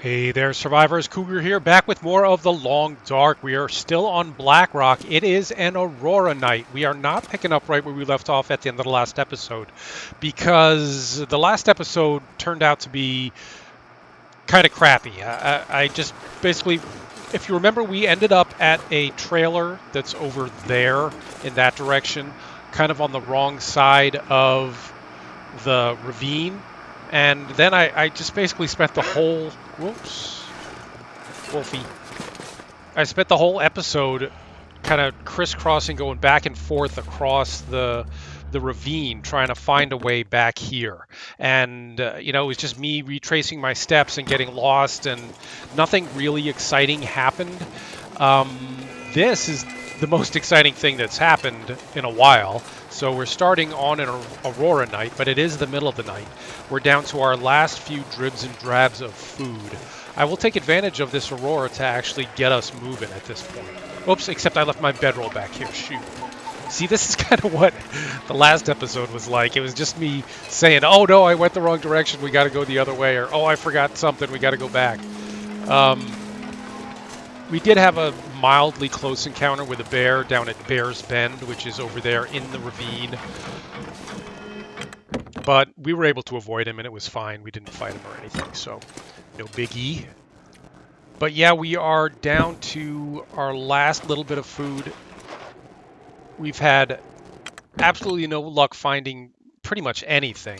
Hey there, survivors. Cougar here, back with more of the Long Dark. We are still on Blackrock. It is an Aurora night. We are not picking up right where we left off at the end of the last episode, because the last episode turned out to be kind of crappy. I just basically, if you remember, we ended up at a trailer that's over there in that direction, kind of on the wrong side of the ravine. And then I just basically spent the whole, whoops, Wolfie. I spent the whole episode kind of crisscrossing, going back and forth across the ravine, trying to find a way back here. And it was just me retracing my steps and getting lost, and nothing really exciting happened. This is the most exciting thing that's happened in a while. So we're starting on an Aurora night, but it is the middle of the night. We're down to our last few dribs and drabs of food. I will take advantage of this Aurora to actually get us moving at this point. Oops, except I left my bedroll back here. Shoot. See, this is kind of what the last episode was like. It was just me saying, oh no, I went the wrong direction, we got to go the other way, or oh, I forgot something, we got to go back. We did have a mildly close encounter with a bear down at Bear's Bend, which is over there in the ravine. But we were able to avoid him, and it was fine. We didn't fight him or anything, so no biggie. But yeah, we are down to our last little bit of food. We've had absolutely no luck finding pretty much anything.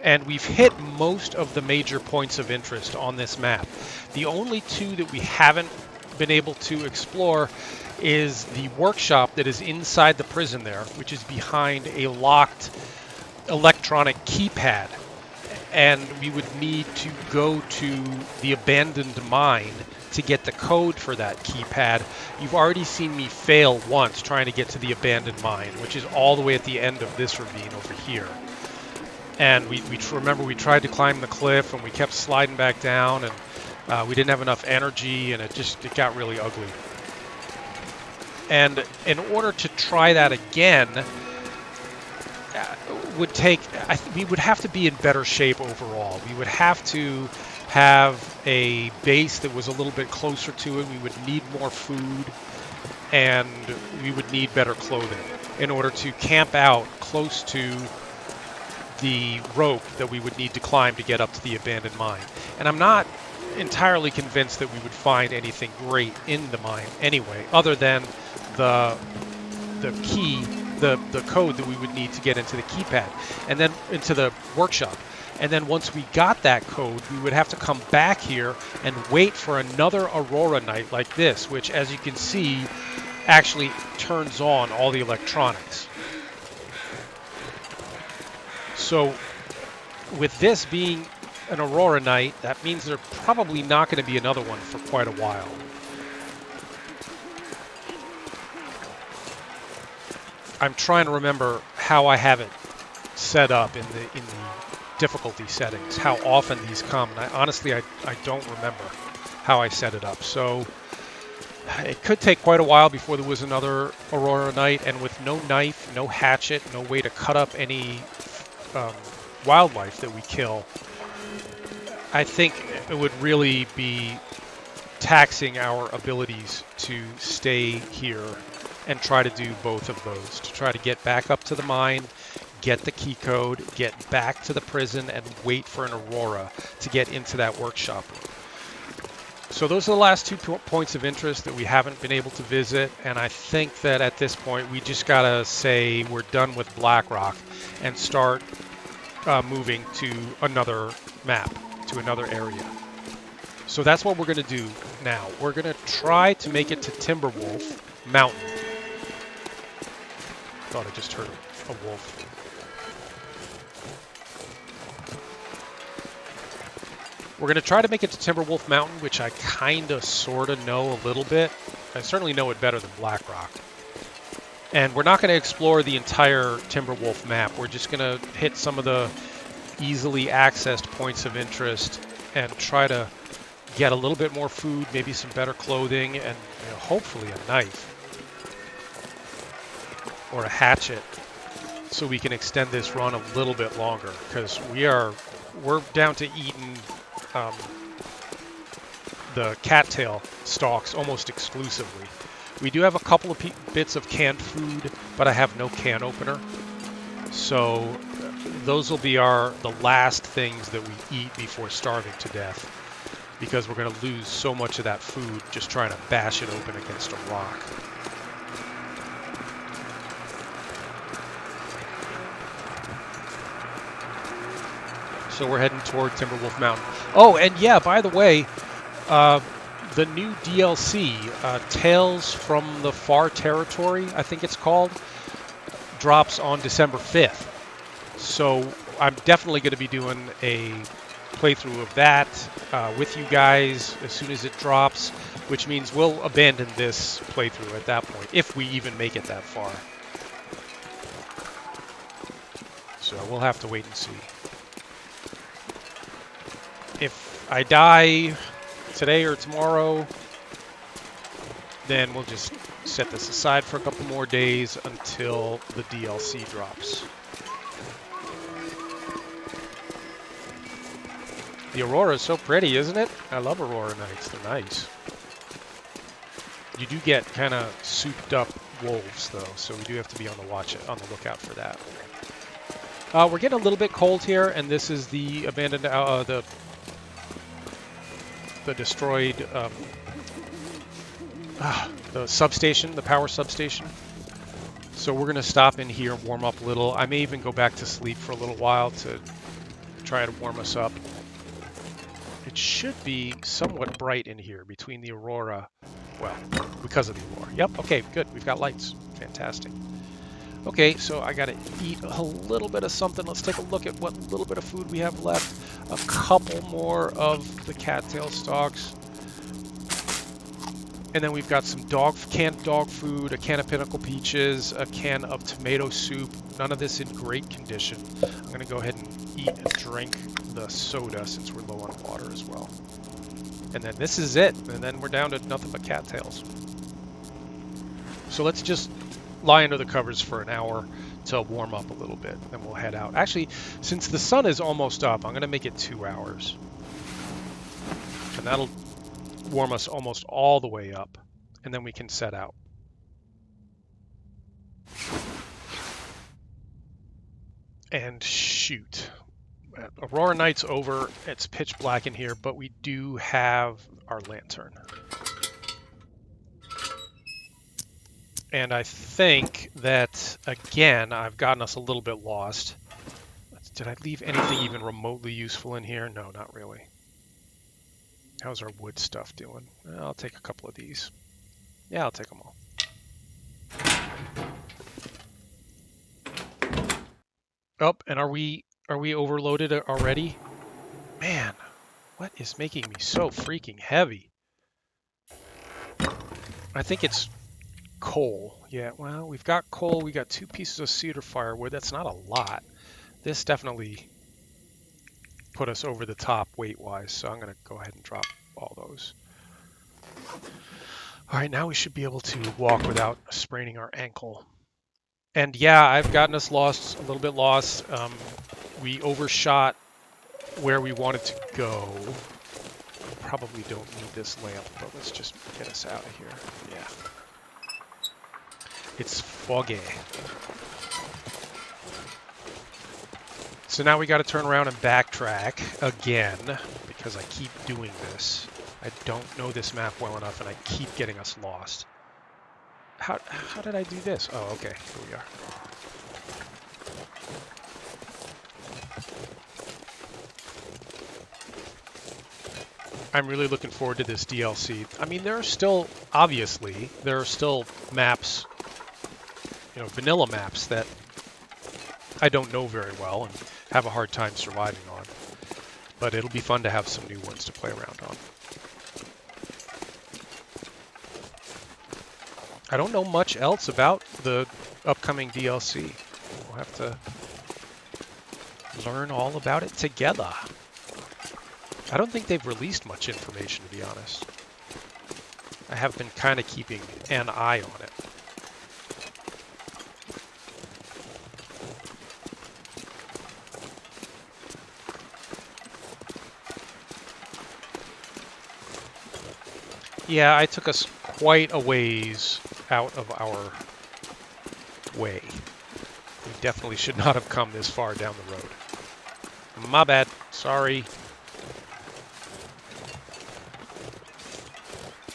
And we've hit most of the major points of interest on this map. The only two that we haven't been able to explore is the workshop that is inside the prison there, which is behind a locked electronic keypad. And we would need to go to the abandoned mine to get the code for that keypad. You've already seen me fail once trying to get to the abandoned mine, which is all the way at the end of this ravine over here. And we remember we tried to climb the cliff and we kept sliding back down, and we didn't have enough energy, and it got really ugly. And in order to try that again, we would have to be in better shape overall. We would have to have a base that was a little bit closer to it. We would need more food, and we would need better clothing in order to camp out close to the rope that we would need to climb to get up to the abandoned mine. And I'm not entirely convinced that we would find anything great in the mine anyway, other than the key, the code that we would need to get into the keypad, and then into the workshop. And then once we got that code, we would have to come back here and wait for another Aurora night like this, which, as you can see, actually turns on all the electronics. So with this being an Aurora night, that means there's probably not going to be another one for quite a while. I'm trying to remember how I have it set up in the difficulty settings, how often these come. And honestly, I don't remember how I set it up. So it could take quite a while before there was another Aurora night, and with no knife, no hatchet, no way to cut up any wildlife that we kill, I think it would really be taxing our abilities to stay here and try to do both of those, to try to get back up to the mine, get the key code, get back to the prison, and wait for an Aurora to get into that workshop. So those are the last 2 points of interest that we haven't been able to visit, and I think that at this point we just gotta say we're done with Blackrock and start moving to another map, to another area. So that's what we're gonna do now. We're gonna try to make it to Timberwolf Mountain. Thought I just heard a wolf. We're going to try to make it to Timberwolf Mountain, which I kind of, sort of know a little bit. I certainly know it better than Blackrock. And we're not going to explore the entire Timberwolf map. We're just going to hit some of the easily accessed points of interest and try to get a little bit more food, maybe some better clothing, and hopefully a knife or a hatchet, so we can extend this run a little bit longer, because we're down to eating the cattail stalks almost exclusively. We do have a couple of bits of canned food, but I have no can opener. So those will be the last things that we eat before starving to death, because we're going to lose so much of that food just trying to bash it open against a rock. So we're heading toward Timberwolf Mountain. Oh, and yeah, by the way, the new DLC, Tales from the Far Territory, I think it's called, drops on December 5th. So I'm definitely going to be doing a playthrough of that with you guys as soon as it drops, which means we'll abandon this playthrough at that point, if we even make it that far. So we'll have to wait and see. If I die today or tomorrow, then we'll just set this aside for a couple more days until the DLC drops. The Aurora is so pretty, isn't it? I love Aurora nights. They're nice. You do get kind of souped up wolves, though, so we do have to be on the lookout for that. We're getting a little bit cold here, and this is the abandoned, the destroyed, the substation, the power substation. So we're going to stop in here and warm up a little. I may even go back to sleep for a little while to try to warm us up. It should be somewhat bright in here between the Aurora, well, because of the Aurora. Yep, okay, good. We've got lights. Fantastic. Okay, so I got to eat a little bit of something. Let's take a look at what little bit of food we have left. A couple more of the cattail stalks. And then we've got some canned dog food, a can of Pinnacle Peaches, a can of tomato soup. None of this in great condition. I'm going to go ahead and eat and drink the soda since we're low on water as well. And then this is it. And then we're down to nothing but cattails. So let's just lie under the covers for an hour to warm up a little bit. Then we'll head out. Actually, since the sun is almost up, I'm going to make it 2 hours. And that'll warm us almost all the way up. And then we can set out. And shoot. Aurora night's over. It's pitch black in here, but we do have our lantern. And I think that, again, I've gotten us a little bit lost. Did I leave anything even remotely useful in here? No, not really. How's our wood stuff doing? I'll take a couple of these. Yeah, I'll take them all. Oh, and are we overloaded already? Man, what is making me so freaking heavy? I think it's coal. Yeah, well, we've got coal. We got 2 pieces of cedar firewood. That's not a lot. This definitely put us over the top weight-wise, so I'm going to go ahead and drop all those. All right, now we should be able to walk without spraining our ankle. And yeah, I've gotten us lost, a little bit lost. We overshot where we wanted to go. Probably don't need this lamp, but let's just get us out of here. Yeah. It's foggy. So now we got to turn around and backtrack again, because I keep doing this. I don't know this map well enough, and I keep getting us lost. How did I do this? Oh, okay. Here we are. I'm really looking forward to this DLC. I mean, there are still, obviously, there are still maps, you know, vanilla maps that I don't know very well and have a hard time surviving on. But it'll be fun to have some new ones to play around on. I don't know much else about the upcoming DLC. We'll have to learn all about it together. I don't think they've released much information, to be honest. I have been kind of keeping an eye on it. Yeah, I took us quite a ways out of our way. We definitely should not have come this far down the road. My bad. Sorry.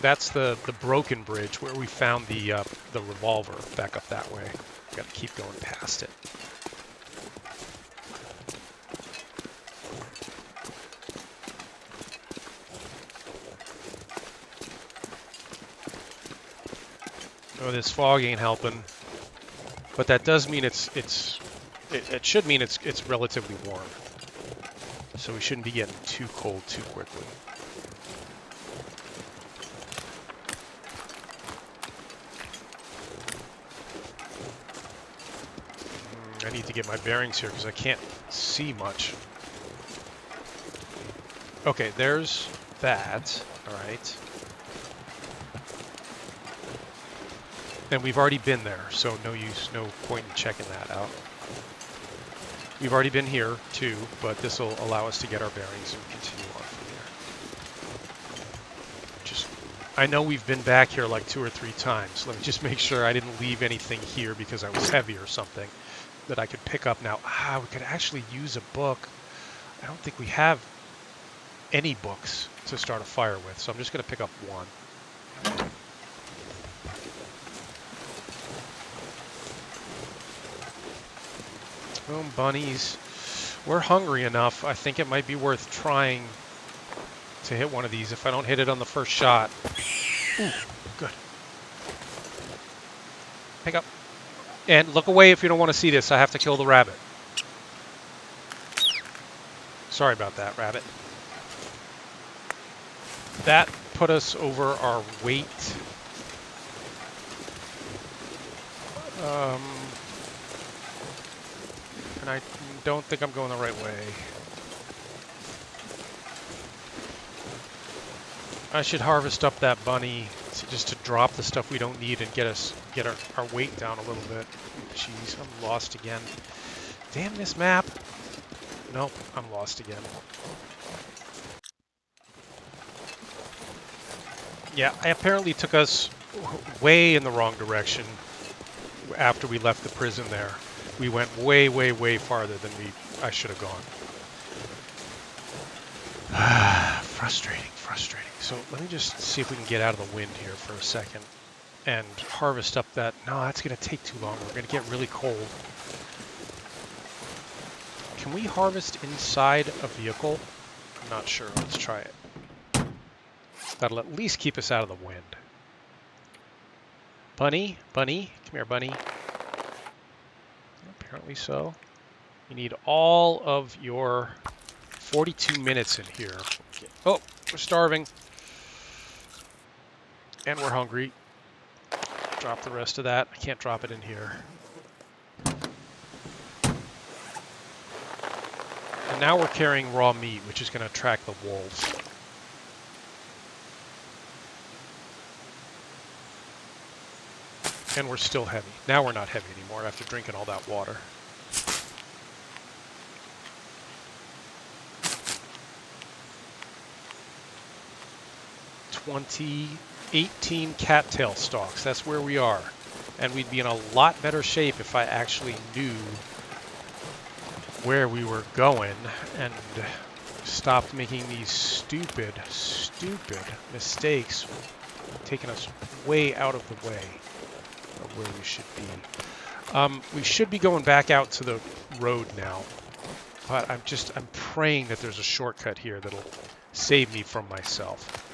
That's the broken bridge where we found the revolver back up that way. Got to keep going past it. Oh, this fog ain't helping. But that does mean it should mean it's relatively warm. So we shouldn't be getting too cold too quickly. I need to get my bearings here because I can't see much. Okay, there's that. All right. And we've already been there, so no point in checking that out. We've already been here too, but this will allow us to get our bearings and continue on from here. I know we've been back here like 2 or 3 times. Let me just make sure I didn't leave anything here because I was heavy or something that I could pick up now. We could actually use a book. I don't think we have any books to start a fire with, so I'm just going to pick up one. Boom, bunnies. We're hungry enough. I think it might be worth trying to hit one of these if I don't hit it on the first shot. Ooh, good. Pick up. And look away if you don't want to see this. I have to kill the rabbit. Sorry about that, rabbit. That put us over our weight. And I don't think I'm going the right way. I should harvest up that bunny just to drop the stuff we don't need and get our weight down a little bit. Jeez, I'm lost again. Damn this map. Nope, I'm lost again. Yeah, I apparently took us way in the wrong direction after we left the prison there. We went way, way, way farther than I should have gone. Frustrating. So let me just see if we can get out of the wind here for a second and harvest up that. No, that's going to take too long. We're going to get really cold. Can we harvest inside a vehicle? I'm not sure. Let's try it. That'll at least keep us out of the wind. Bunny, come here, bunny. Apparently so. You need all of your 42 minutes in here. Oh, we're starving. And we're hungry. Drop the rest of that. I can't drop it in here. And now we're carrying raw meat, which is going to attract the wolves. And we're still heavy. Now we're not heavy anymore after drinking all that water. 18 cattail stalks. That's where we are. And we'd be in a lot better shape if I actually knew where we were going and stopped making these stupid mistakes, taking us way out of the way of where we should be. We should be going back out to the road now, but I'm praying that there's a shortcut here that'll save me from myself.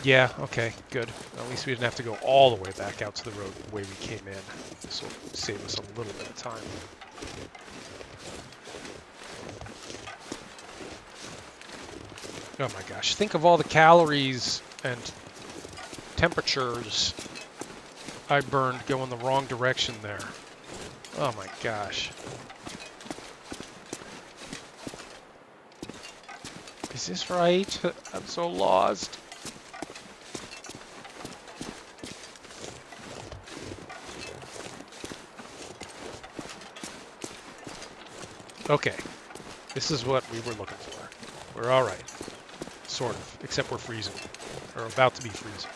Yeah, okay, good. At least we didn't have to go all the way back out to the road the way we came in. This will save us a little bit of time. Oh my gosh, think of all the calories and temperatures I burned going the wrong direction there. Oh my gosh. Is this right? I'm so lost. Okay, This is what we were looking for. We're all right. Sort of. Except we're freezing. Or about to be freezing.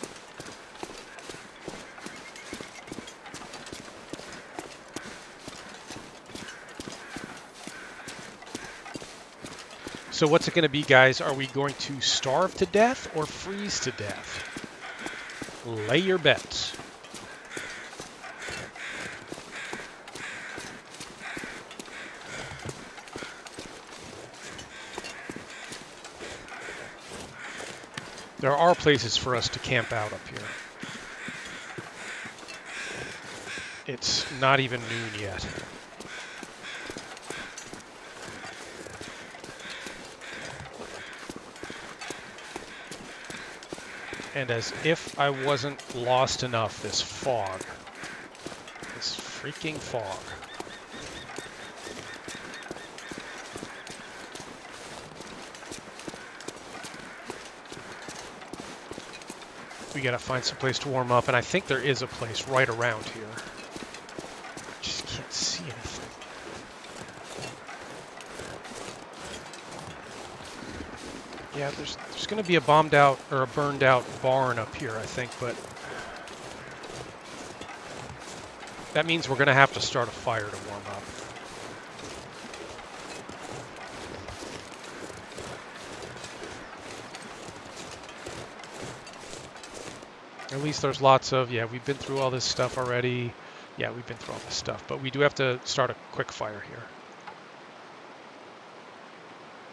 So what's it going to be, guys? Are we going to starve to death or freeze to death? Lay your bets. There are places for us to camp out up here. It's not even noon yet. And as if I wasn't lost enough, this fog. This freaking fog. We gotta find some place to warm up, and I think there is a place right around here. I just can't see anything. Yeah, there's gonna be a bombed out or a burned out barn up here, I think, but that means we're gonna have to start a fire to warm up. At least there's lots of, yeah, we've been through all this stuff already. Yeah, we've been through all this stuff, but we do have to start a quick fire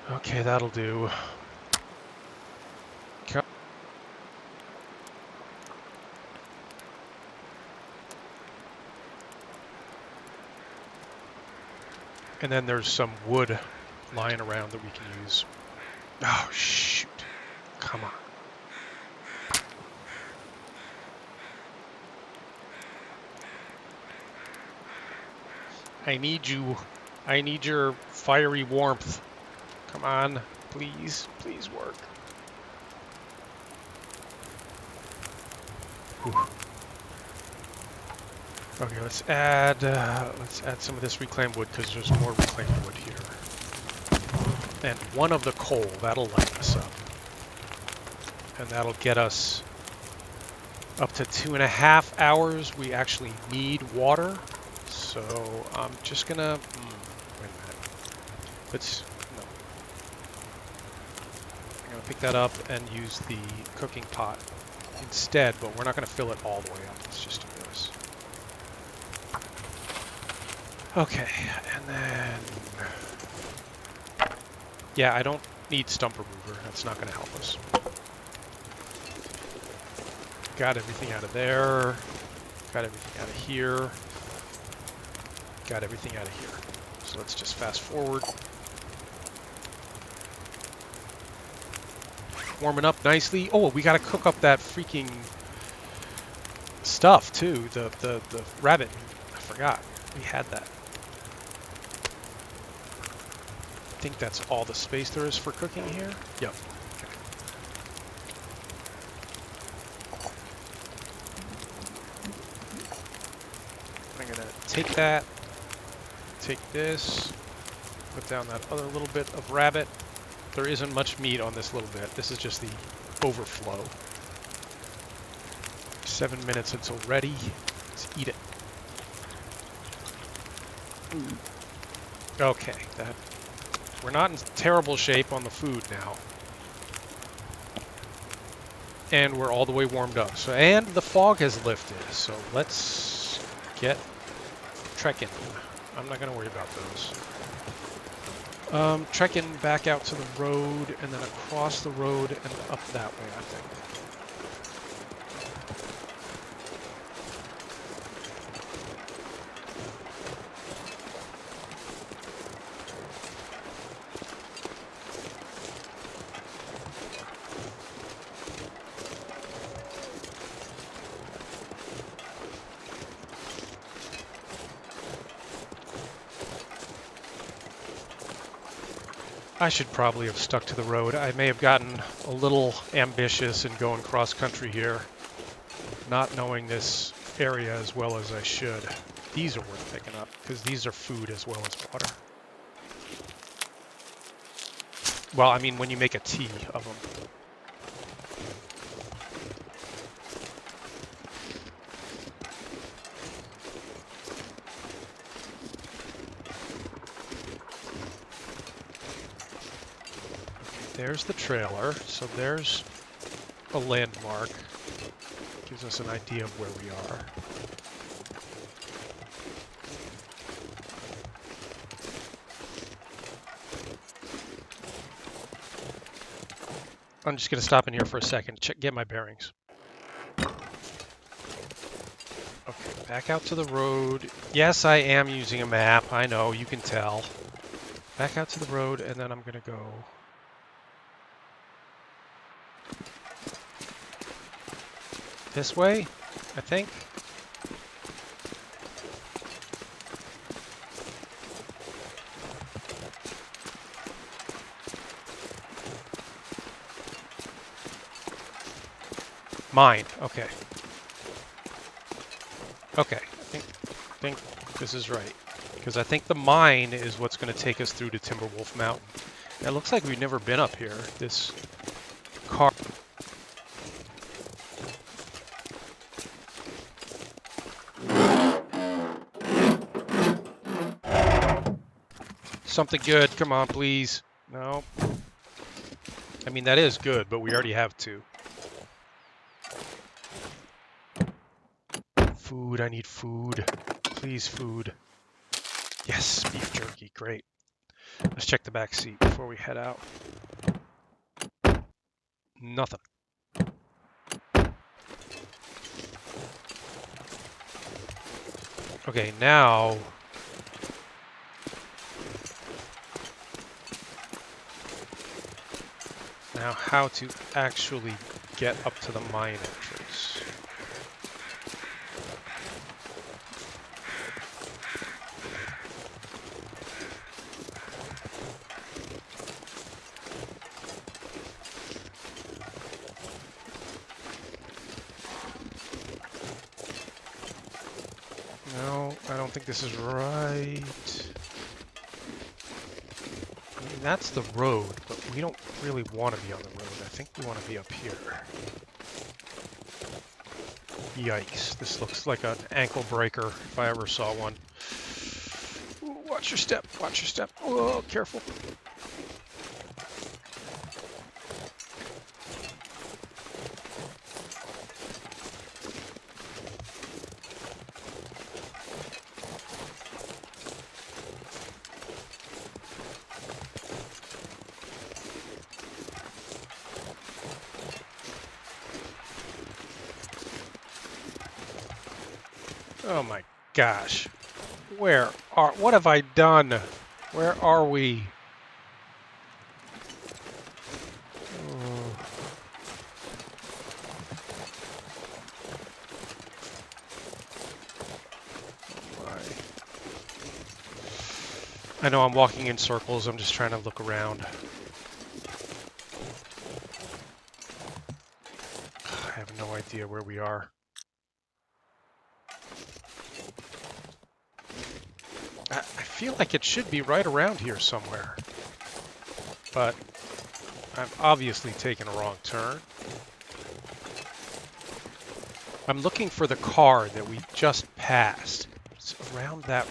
here. Okay, that'll do. And then there's some wood lying around that we can use. Oh, shoot. Come on. I need you. I need your fiery warmth. Come on. Please. Please work. Whew. Okay, let's add some of this reclaimed wood because there's more reclaimed wood here. And one of the coal, that'll light us up. And that'll get us up to 2.5 hours. We actually need water. So I'm just gonna, wait a minute. No. I'm gonna pick that up and use the cooking pot instead, but we're not gonna fill it all the way up. Let's just do this. Okay, and then, yeah, I don't need stump remover. That's not gonna help us. Got everything out of there. Got everything out of here. Got everything out of here. So let's just fast forward. Warming up nicely. Oh, we gotta cook up that freaking stuff too. The rabbit. I forgot. We had that. I think that's all the space there is for cooking here. Yep. Okay. I'm gonna take that. Take this, put down that other little bit of rabbit. There isn't much meat on this little bit. This is just the overflow. 7 minutes until ready. Let's eat it. Okay, we're not in terrible shape on the food now. And we're all the way warmed up. So, and the fog has lifted. So let's get trekking. I'm not going to worry about those. Trekking back out to the road and then across the road and up that way, I think. I should probably have stuck to the road. I may have gotten a little ambitious in going cross country here, not knowing this area as well as I should. These are worth picking up because these are food as well as water. Well, I mean, when you make a T of them. There's the trailer, so there's a landmark. Gives us an idea of where we are. I'm just going to stop in here for a second, get my bearings. Okay, back out to the road. Yes, I am using a map. I know, you can tell. Back out to the road, and then I'm going to go... this way, I think. Mine, okay. Okay, I think this is right. Because I think the mine is what's going to take us through to Timberwolf Mountain. It looks like we've never been up here. This car... Something good, come on, please. No. I mean, that is good, but we already have two. Food, I need food. Please, food. Yes, beef jerky, great. Let's check the back seat before we head out. Nothing. Okay, now... Now how to actually get up to the mine entrance. No, I don't think this is right. I mean, that's the road, but we don't really want to be on the road. I think we want to be up here. Yikes, this looks like an ankle breaker if I ever saw one. Ooh, watch your step, watch your step. Oh, careful. Oh my gosh. What have I done? Where are we? Oh. I know I'm walking in circles. I'm just trying to look around. I have no idea where we are. I feel like it should be right around here somewhere. But I'm obviously taking a wrong turn. I'm looking for the car that we just passed. It's around that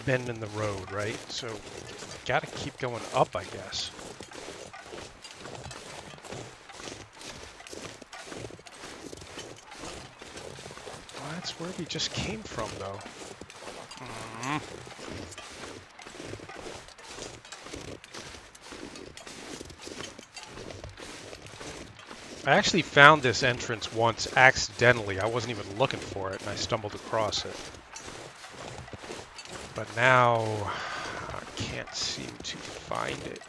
bend in the road, right? So, gotta keep going up, I guess. Well, that's where we just came from, though. I actually found this entrance once accidentally. I wasn't even looking for it, and I stumbled across it. But now I can't seem to find it.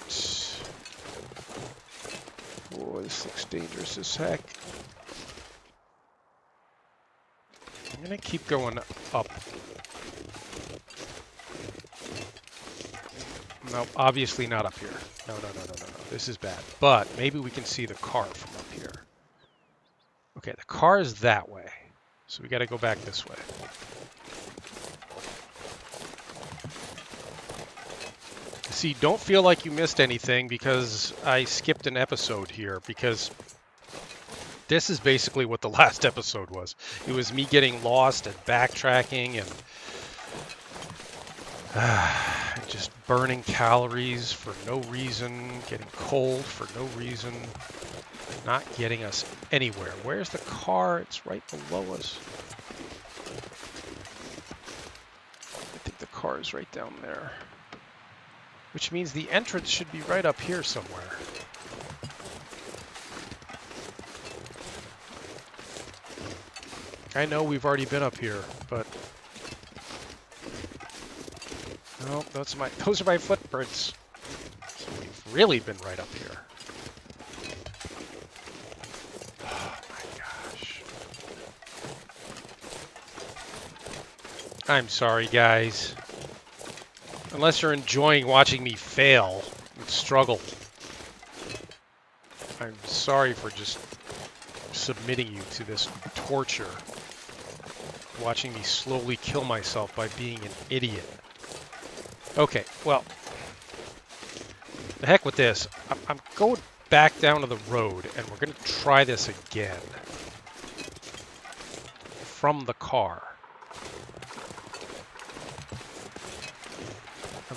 Oh, this looks dangerous as heck. I'm gonna keep going up. No, obviously not up here. No. This is bad. But maybe we can see the car from up here. Okay, the car is that way. So we got to go back this way. See, don't feel like you missed anything because I skipped an episode here, because this is basically what the last episode was. It was me getting lost and backtracking and just burning calories for no reason, getting cold for no reason, not getting us anywhere. Where's the car? It's right below us. I think the car is right down there. Which means the entrance should be right up here somewhere. I know we've already been up here, but... No, those are my footprints. So we've really been right up here. Oh my gosh. I'm sorry, guys. Unless you're enjoying watching me fail and struggle. I'm sorry for just submitting you to this torture. Watching me slowly kill myself by being an idiot. Okay, well, the heck with this. I'm going back down to the road, and we're going to try this again. From the car.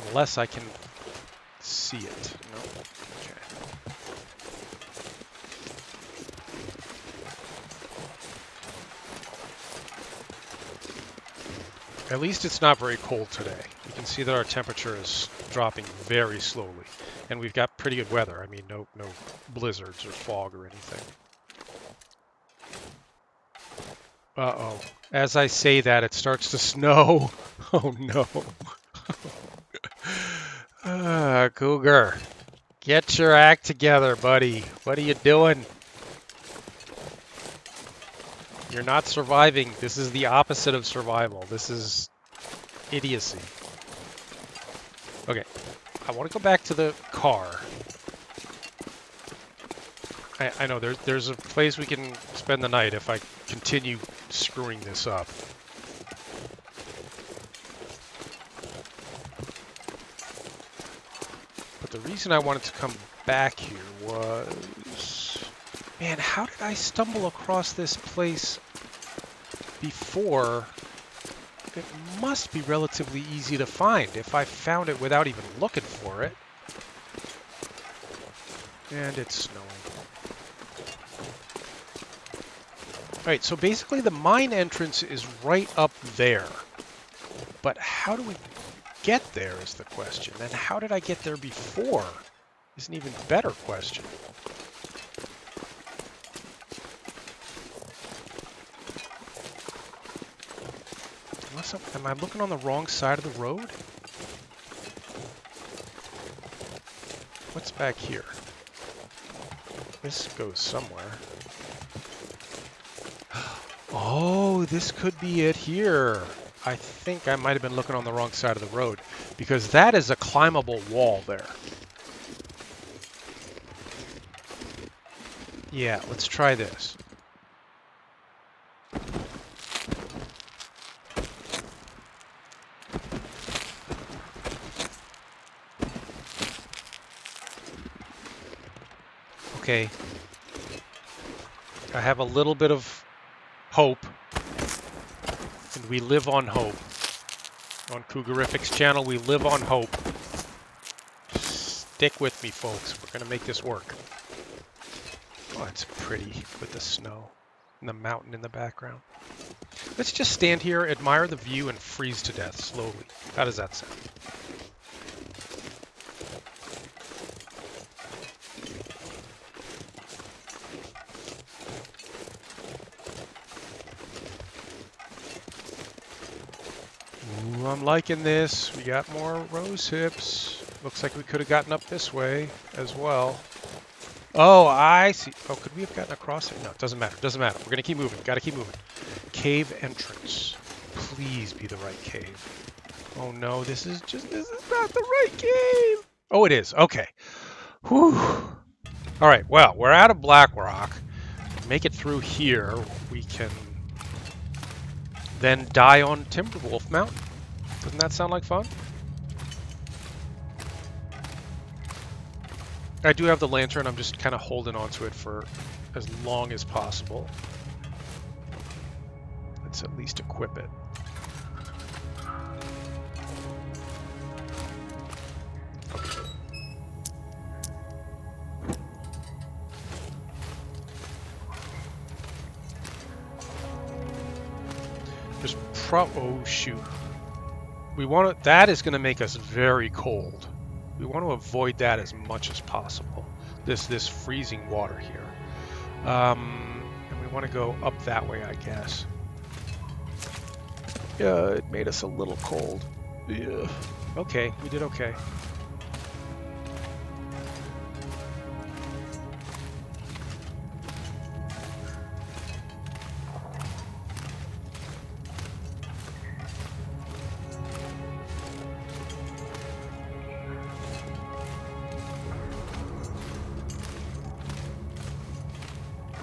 Unless I can see it. No. Okay. At least it's not very cold today. You can see that our temperature is dropping very slowly. And we've got pretty good weather. I mean, no blizzards or fog or anything. Uh-oh. As I say that, it starts to snow. Oh, no. Cougar, get your act together, buddy. What are you doing? You're not surviving. This is the opposite of survival. This is idiocy. Okay, I want to go back to the car. I know there's a place we can spend the night if I continue screwing this up. The reason I wanted to come back here was... Man, how did I stumble across this place before? It must be relatively easy to find if I found it without even looking for it. And it's snowing. Alright, so basically the mine entrance is right up there. But how do we get there is the question. And how did I get there before is an even better question. Unless am I looking on the wrong side of the road? What's back here? This goes somewhere. Oh, this could be it here. I think I might have been looking on the wrong side of the road, because that is a climbable wall there. Yeah, let's try this. Okay. I have a little bit of hope. And we live on hope. On Cougarific's channel, we live on hope. Stick with me, folks. We're going to make this work. Oh, it's pretty with the snow and the mountain in the background. Let's just stand here, admire the view, and freeze to death slowly. How does that sound? Ooh, I'm liking this. We got more rose hips. Looks like we could have gotten up this way as well. Oh, I see. Oh, could we have gotten across it? No, it doesn't matter. Doesn't matter. We're going to keep moving. Got to keep moving. Cave entrance. Please be the right cave. Oh, no. This is not the right cave. Oh, it is. Okay. Whew. All right. Well, we're out of Blackrock. Make it through here. We can then die on Timberwolf Mountain. Doesn't that sound like fun? I do have the lantern. I'm just kind of holding onto it for as long as possible. Let's at least equip it. There's oh shoot. We want to, that is going to make us very cold. We want to avoid that as much as possible. This freezing water here. And we want to go up that way, I guess. Yeah, it made us a little cold. Yeah. Okay, we did okay.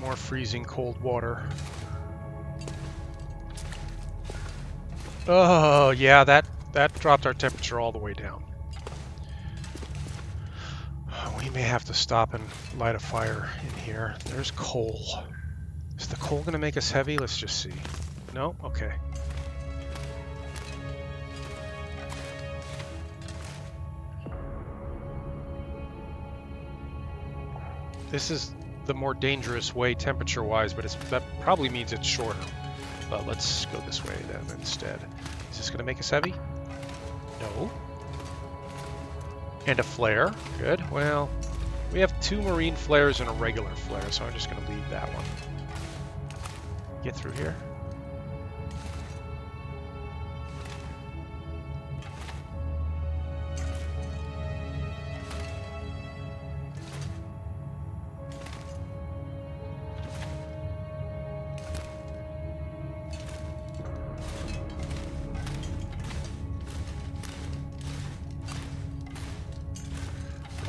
More freezing cold water. Oh, yeah, that dropped our temperature all the way down. We may have to stop and light a fire in here. There's coal. Is the coal going to make us heavy? Let's just see. No? Okay. This is the more dangerous way temperature-wise, but that probably means it's shorter. But let's go this way then instead. Is this going to make us heavy? No. And a flare. Good. Well, we have 2 marine flares and a regular flare, so I'm just going to leave that one. Get through here.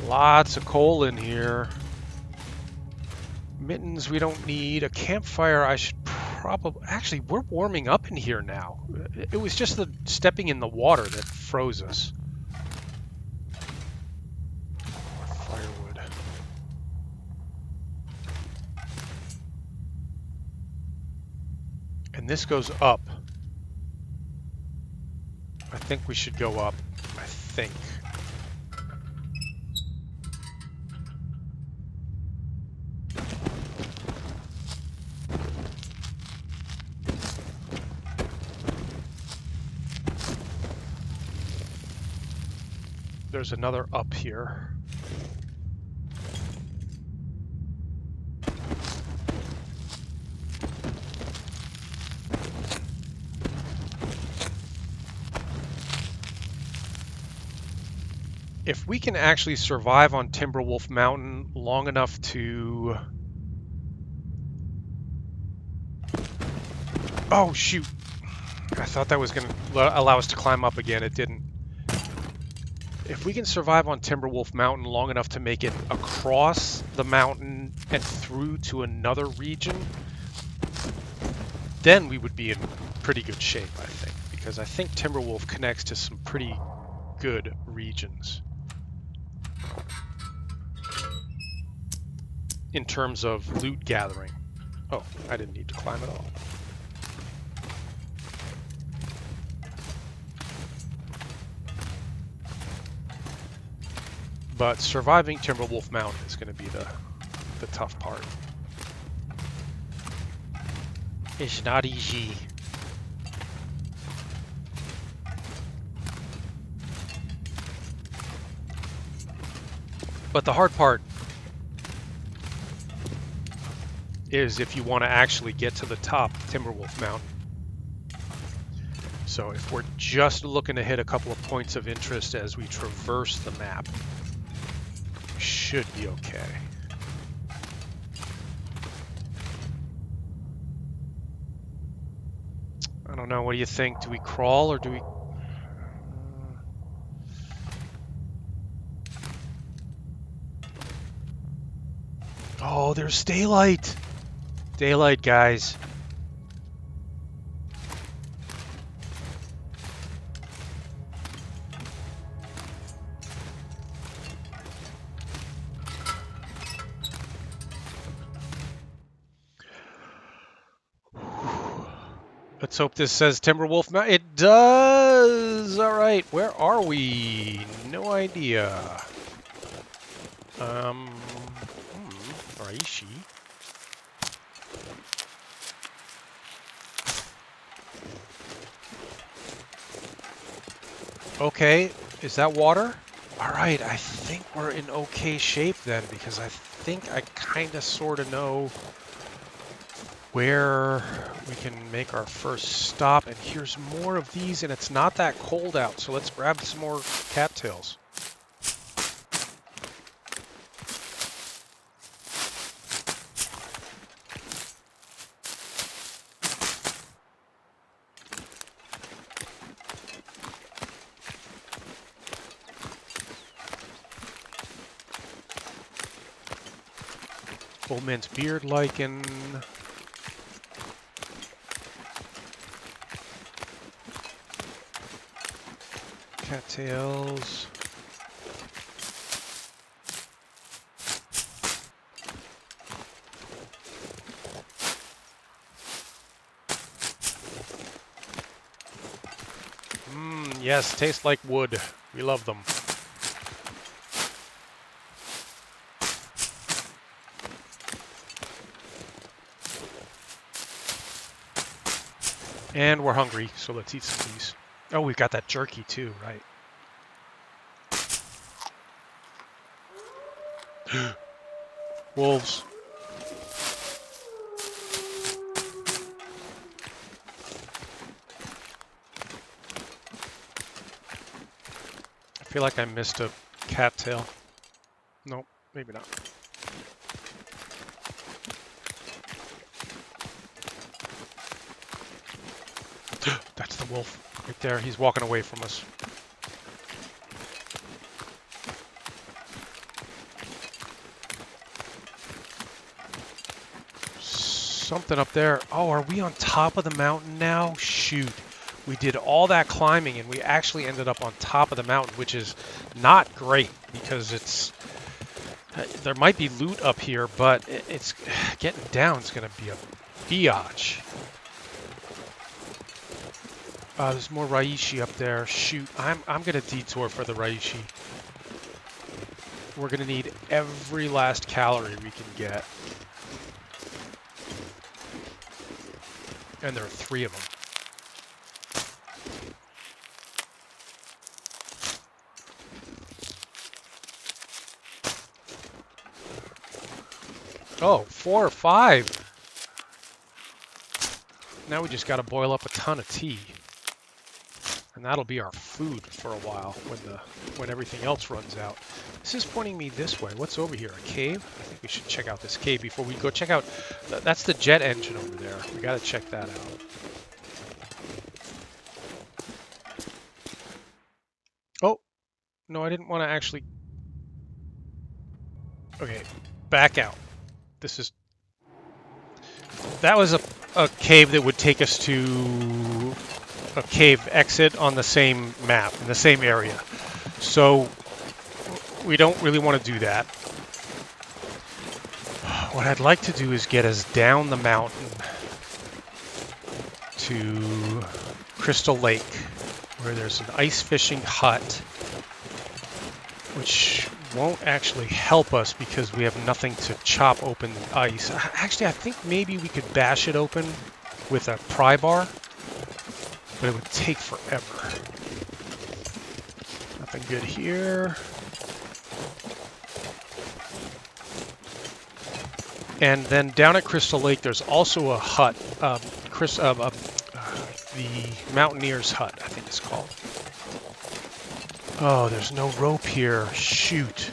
Lots of coal in here. Mittens we don't need. A campfire I should probably... Actually, we're warming up in here now. It was just the stepping in the water that froze us. More firewood. And this goes up. I think we should go up. I think. There's another up here. If we can actually survive on Timberwolf Mountain long enough to... Oh, shoot. I thought that was going to allow us to climb up again. It didn't. If we can survive on Timberwolf Mountain long enough to make it across the mountain and through to another region, then we would be in pretty good shape, I think. Because I think Timberwolf connects to some pretty good regions in terms of loot gathering. Oh, I didn't need to climb at all. But surviving Timberwolf Mountain is going to be the tough part. It's not easy. But the hard part is if you want to actually get to the top of Timberwolf Mountain. So if we're just looking to hit a couple of points of interest as we traverse the map, should be okay. I don't know, what do you think? Do we crawl or do we... Oh, there's daylight! Daylight, guys. Let's hope this says Timberwolf Mountain. It does! Alright, where are we? No idea. Raishi. Okay, is that water? Alright, I think we're in okay shape then, because I think I kind of sort of know where we can make our first stop. And here's more of these, and it's not that cold out, so let's grab some more cattails. Old man's beard lichen. Cattails. Yes, taste like wood. We love them. And we're hungry, so let's eat some of these. Oh, we've got that jerky too, right? Wolves. I feel like I missed a cattail. Nope, maybe not. That's the wolf right there. He's walking away from us. Something up there. Oh, are we on top of the mountain now? Shoot. We did all that climbing and we actually ended up on top of the mountain, which is not great because it's... there might be loot up here, but it's getting down. It's going to be a biatch. There's more Raishi up there. Shoot, I'm going to detour for the Raishi. We're going to need every last calorie we can get. And there are 3 of them. Oh, 4 or 5. Now we just got to boil up a ton of tea. And that'll be our food for a while when everything else runs out. This is pointing me this way. What's over here? A cave? I think we should check out this cave before we go check out... That's the jet engine over there. We got to check that out. Oh! No, I didn't want to actually... Okay, back out. This is... That was a cave that would take us to a cave exit on the same map, in the same area. So we don't really want to do that. What I'd like to do is get us down the mountain to Crystal Lake, where there's an ice fishing hut, which won't actually help us because we have nothing to chop open the ice. Actually, I think maybe we could bash it open with a pry bar, but it would take forever. Nothing good here. And then down at Crystal Lake, there's also a hut, the Mountaineer's hut, I think it's called. Oh, there's no rope here. Shoot.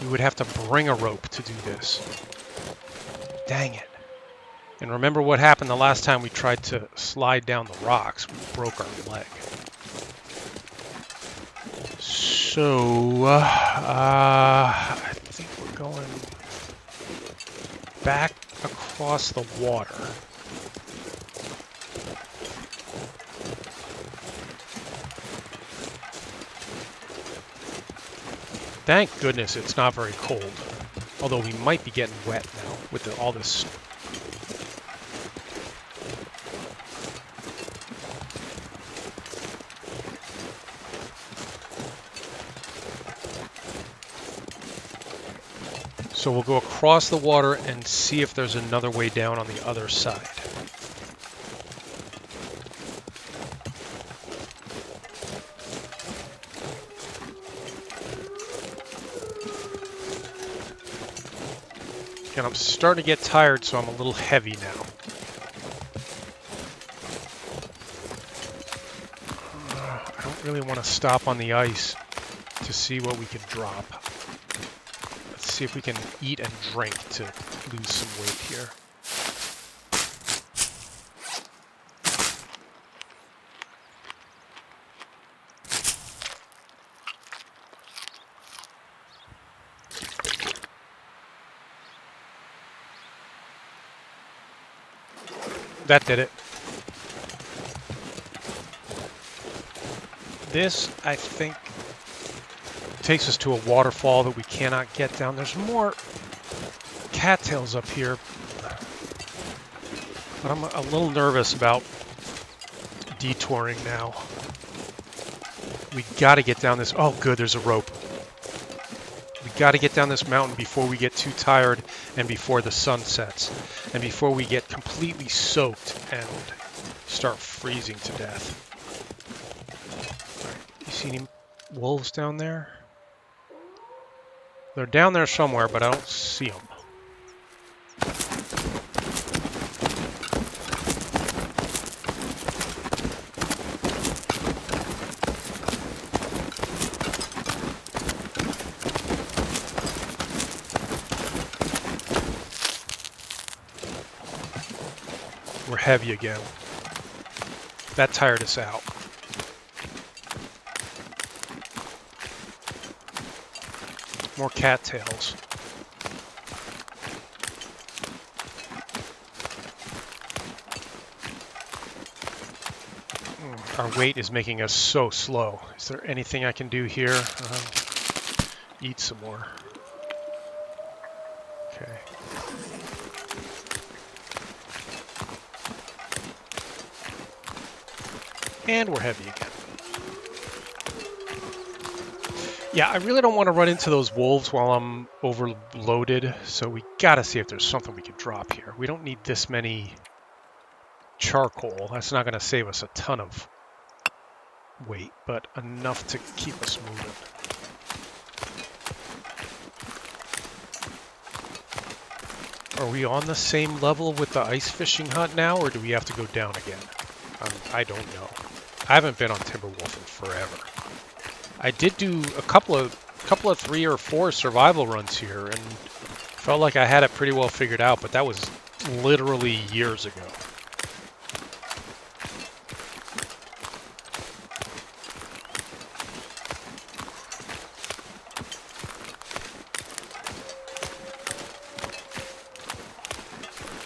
We would have to bring a rope to do this. Dang it. And remember what happened the last time we tried to slide down the rocks? We broke our leg. So, I think we're going back across the water. Thank goodness it's not very cold. Although we might be getting wet now with all this. So we'll go across the water and see if there's another way down on the other side. And I'm starting to get tired, so I'm a little heavy now. I don't really want to stop on the ice to see what we can drop. Let's see if we can eat and drink to lose some weight here. That did it. This, I think, takes us to a waterfall that we cannot get down. There's more cattails up here, but I'm a little nervous about detouring now. We got to get down this. Oh, good, there's a rope. We got to get down this mountain before we get too tired and before the sun sets and before we get completely soaked and start freezing to death. You see any wolves down there? They're down there somewhere, but I don't see them. We're heavy again. That tired us out. More cattails. Our weight is making us so slow. Is there anything I can do here? Eat some more. Okay. And we're heavy again. Yeah, I really don't want to run into those wolves while I'm overloaded, so we gotta see if there's something we can drop here. We don't need this many charcoal. That's not gonna save us a ton of weight, but enough to keep us moving. Are we on the same level with the ice fishing hut now, or do we have to go down again? I don't know. I haven't been on Timberwolf in forever. I did do a couple of 3 or 4 survival runs here, and felt like I had it pretty well figured out, but that was literally years ago.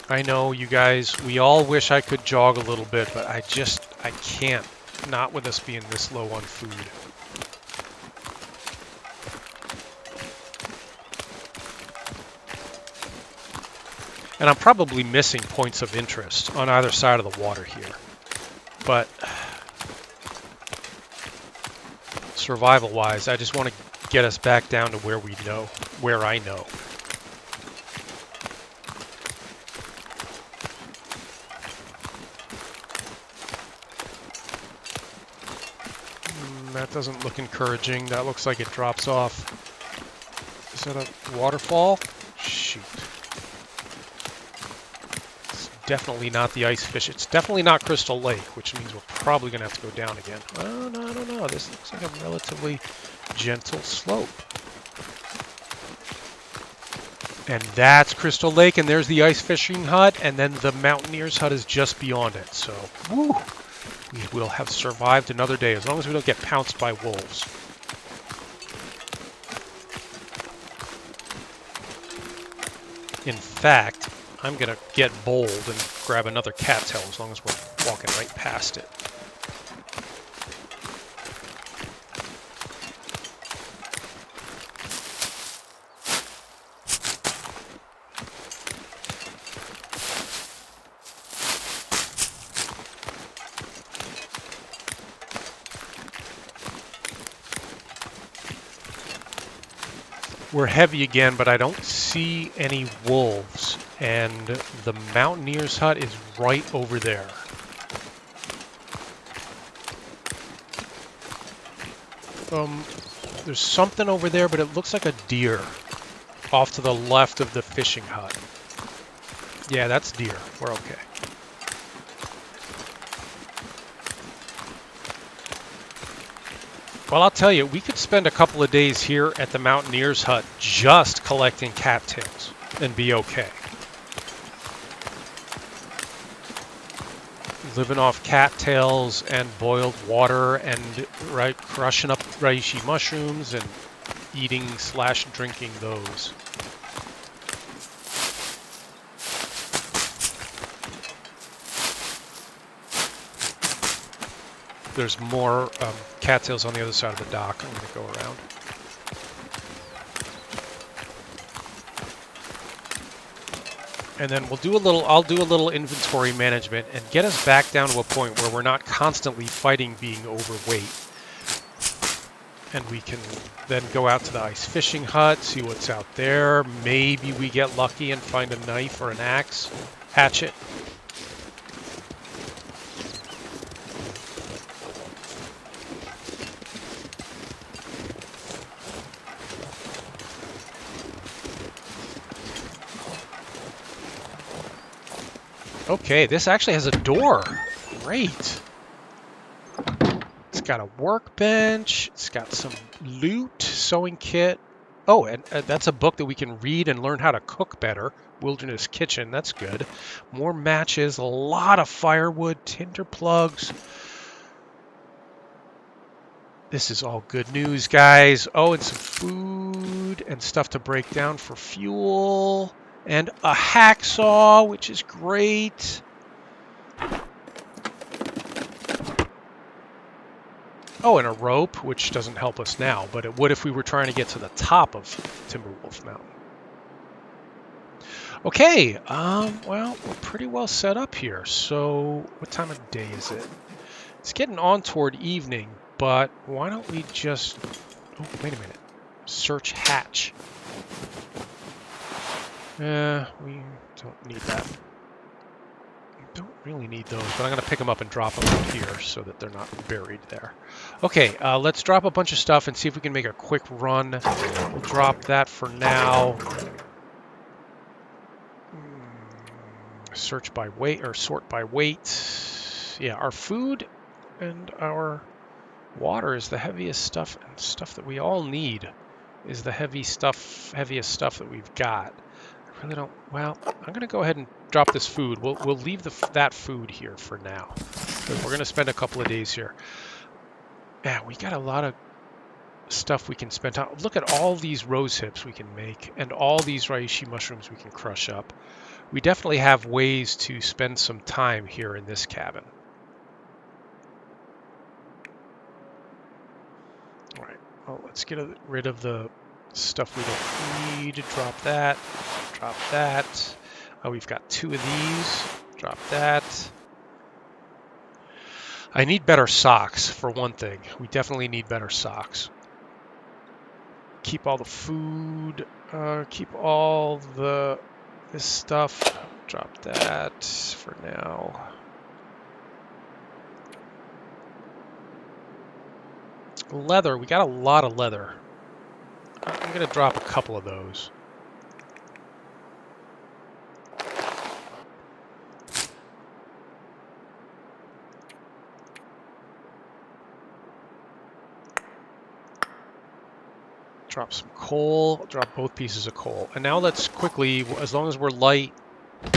I know, you guys, we all wish I could jog a little bit, but I can't, not with us being this low on food. And I'm probably missing points of interest on either side of the water here. But survival-wise, I just want to get us back down to where we know, where I know. That doesn't look encouraging. That looks like it drops off. Is that a waterfall? Shoot. Definitely not the ice fish. It's definitely not Crystal Lake, which means we're probably going to have to go down again. Oh, no, I don't know. This looks like a relatively gentle slope. And that's Crystal Lake, and there's the ice fishing hut, and then the Mountaineer's hut is just beyond it. So, woo, we will have survived another day, as long as we don't get pounced by wolves. In fact, I'm going to get bold and grab another cattail as long as we're walking right past it. We're heavy again, but I don't see any wolves. And the Mountaineer's hut is right over there. There's something over there, but it looks like a deer off to the left of the fishing hut. Yeah, that's deer. We're okay. Well, I'll tell you, we could spend a couple of days here at the Mountaineer's hut just collecting cattails and be okay. Living off cattails and boiled water and crushing up reishi mushrooms and eating / drinking those. There's more cattails on the other side of the dock. I'm going to go around. And then I'll do a little inventory management and get us back down to a point where we're not constantly fighting being overweight. And we can then go out to the ice fishing hut, see what's out there. Maybe we get lucky and find a knife or an axe, hatchet. Okay, this actually has a door. Great. It's got a workbench. It's got some loot, sewing kit. Oh, and that's a book that we can read and learn how to cook better. Wilderness Kitchen, that's good. More matches, a lot of firewood, tinder plugs. This is all good news, guys. Oh, and some food and stuff to break down for fuel. And a hacksaw, which is great. Oh, and a rope, which doesn't help us now, but it would if we were trying to get to the top of Timberwolf Mountain. Okay, well, we're pretty well set up here. So, what time of day is it? It's getting on toward evening, but why don't we just... Oh, wait a minute. Search hatch. We don't need that. We don't really need those, but I'm going to pick them up and drop them out here so that they're not buried there. Okay, let's drop a bunch of stuff and see if we can make a quick run. We'll drop that for now. Search by weight, or sort by weight. Yeah, our food and our water is the heaviest stuff, and stuff that we all need is the heaviest stuff that we've got. I really don't... Well, I'm going to go ahead and drop this food. We'll leave that food here for now, because we're going to spend a couple of days here. Yeah, we got a lot of stuff we can spend on. Look at all these rose hips we can make, and all these reishi mushrooms we can crush up. We definitely have ways to spend some time here in this cabin. All right, well, let's get rid of the stuff we don't need. Drop that. Drop that. Oh, we've got 2 of these. Drop that. I need better socks, for one thing. We definitely need better socks. Keep all the food. Keep all this stuff. Drop that for now. Leather. We got a lot of leather. I'm going to drop a couple of those. Drop some coal, drop both pieces of coal. And now let's quickly, as long as we're light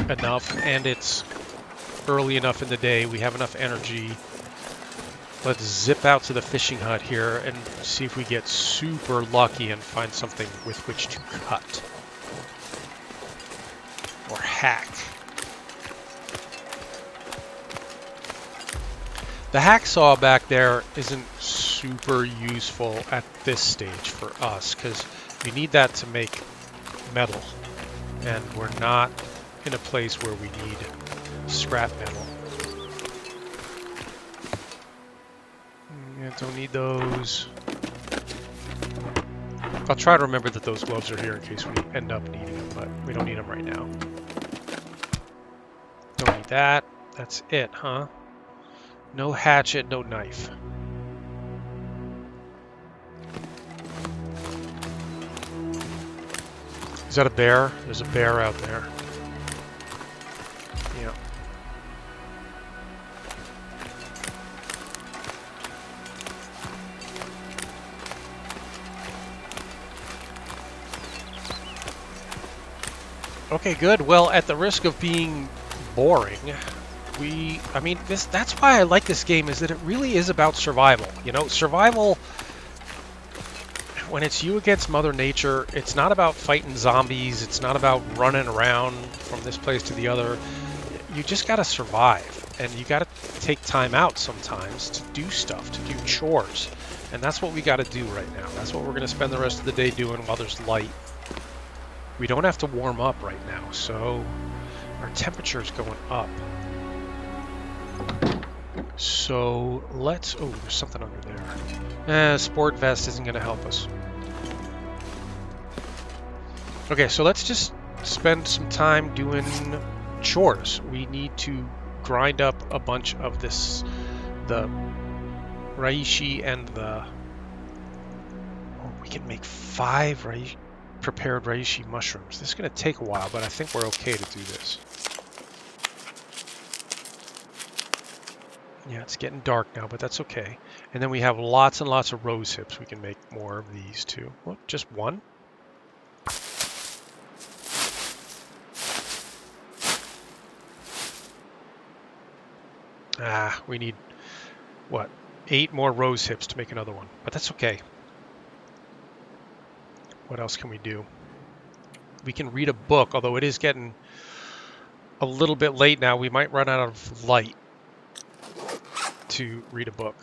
enough and it's early enough in the day, we have enough energy, let's zip out to the fishing hut here and see if we get super lucky and find something with which to cut. Or hack. The hacksaw back there isn't super useful at this stage for us because we need that to make metal, and we're not in a place where we need scrap metal. Yeah, don't need those. I'll try to remember that those gloves are here in case we end up needing them, but we don't need them right now. Don't need that. That's it, huh? No hatchet, no knife. Is that a bear? There's a bear out there. Yeah. Okay, good. Well, at the risk of being boring, I mean, that's why I like this game, is that it really is about survival. You know, survival, when it's you against Mother Nature, it's not about fighting zombies, it's not about running around from this place to the other. You just gotta survive, and you gotta take time out sometimes to do stuff, to do chores. And that's what we gotta do right now. That's what we're gonna spend the rest of the day doing while there's light. We don't have to warm up right now, so our temperature is going up. So let's... Oh, there's something under there. Sport vest isn't going to help us. Okay, so let's just spend some time doing chores. We need to grind up a bunch of this, the reishi and the... Oh, we can make 5 prepared reishi mushrooms. This is going to take a while, but I think we're okay to do this. Yeah, it's getting dark now, but that's okay. And then we have lots and lots of rose hips. We can make more of these too. Well, just one? Ah, we need, what, 8 more rose hips to make another one. But that's okay. What else can we do? We can read a book, although it is getting a little bit late now. We might run out of light to read a book.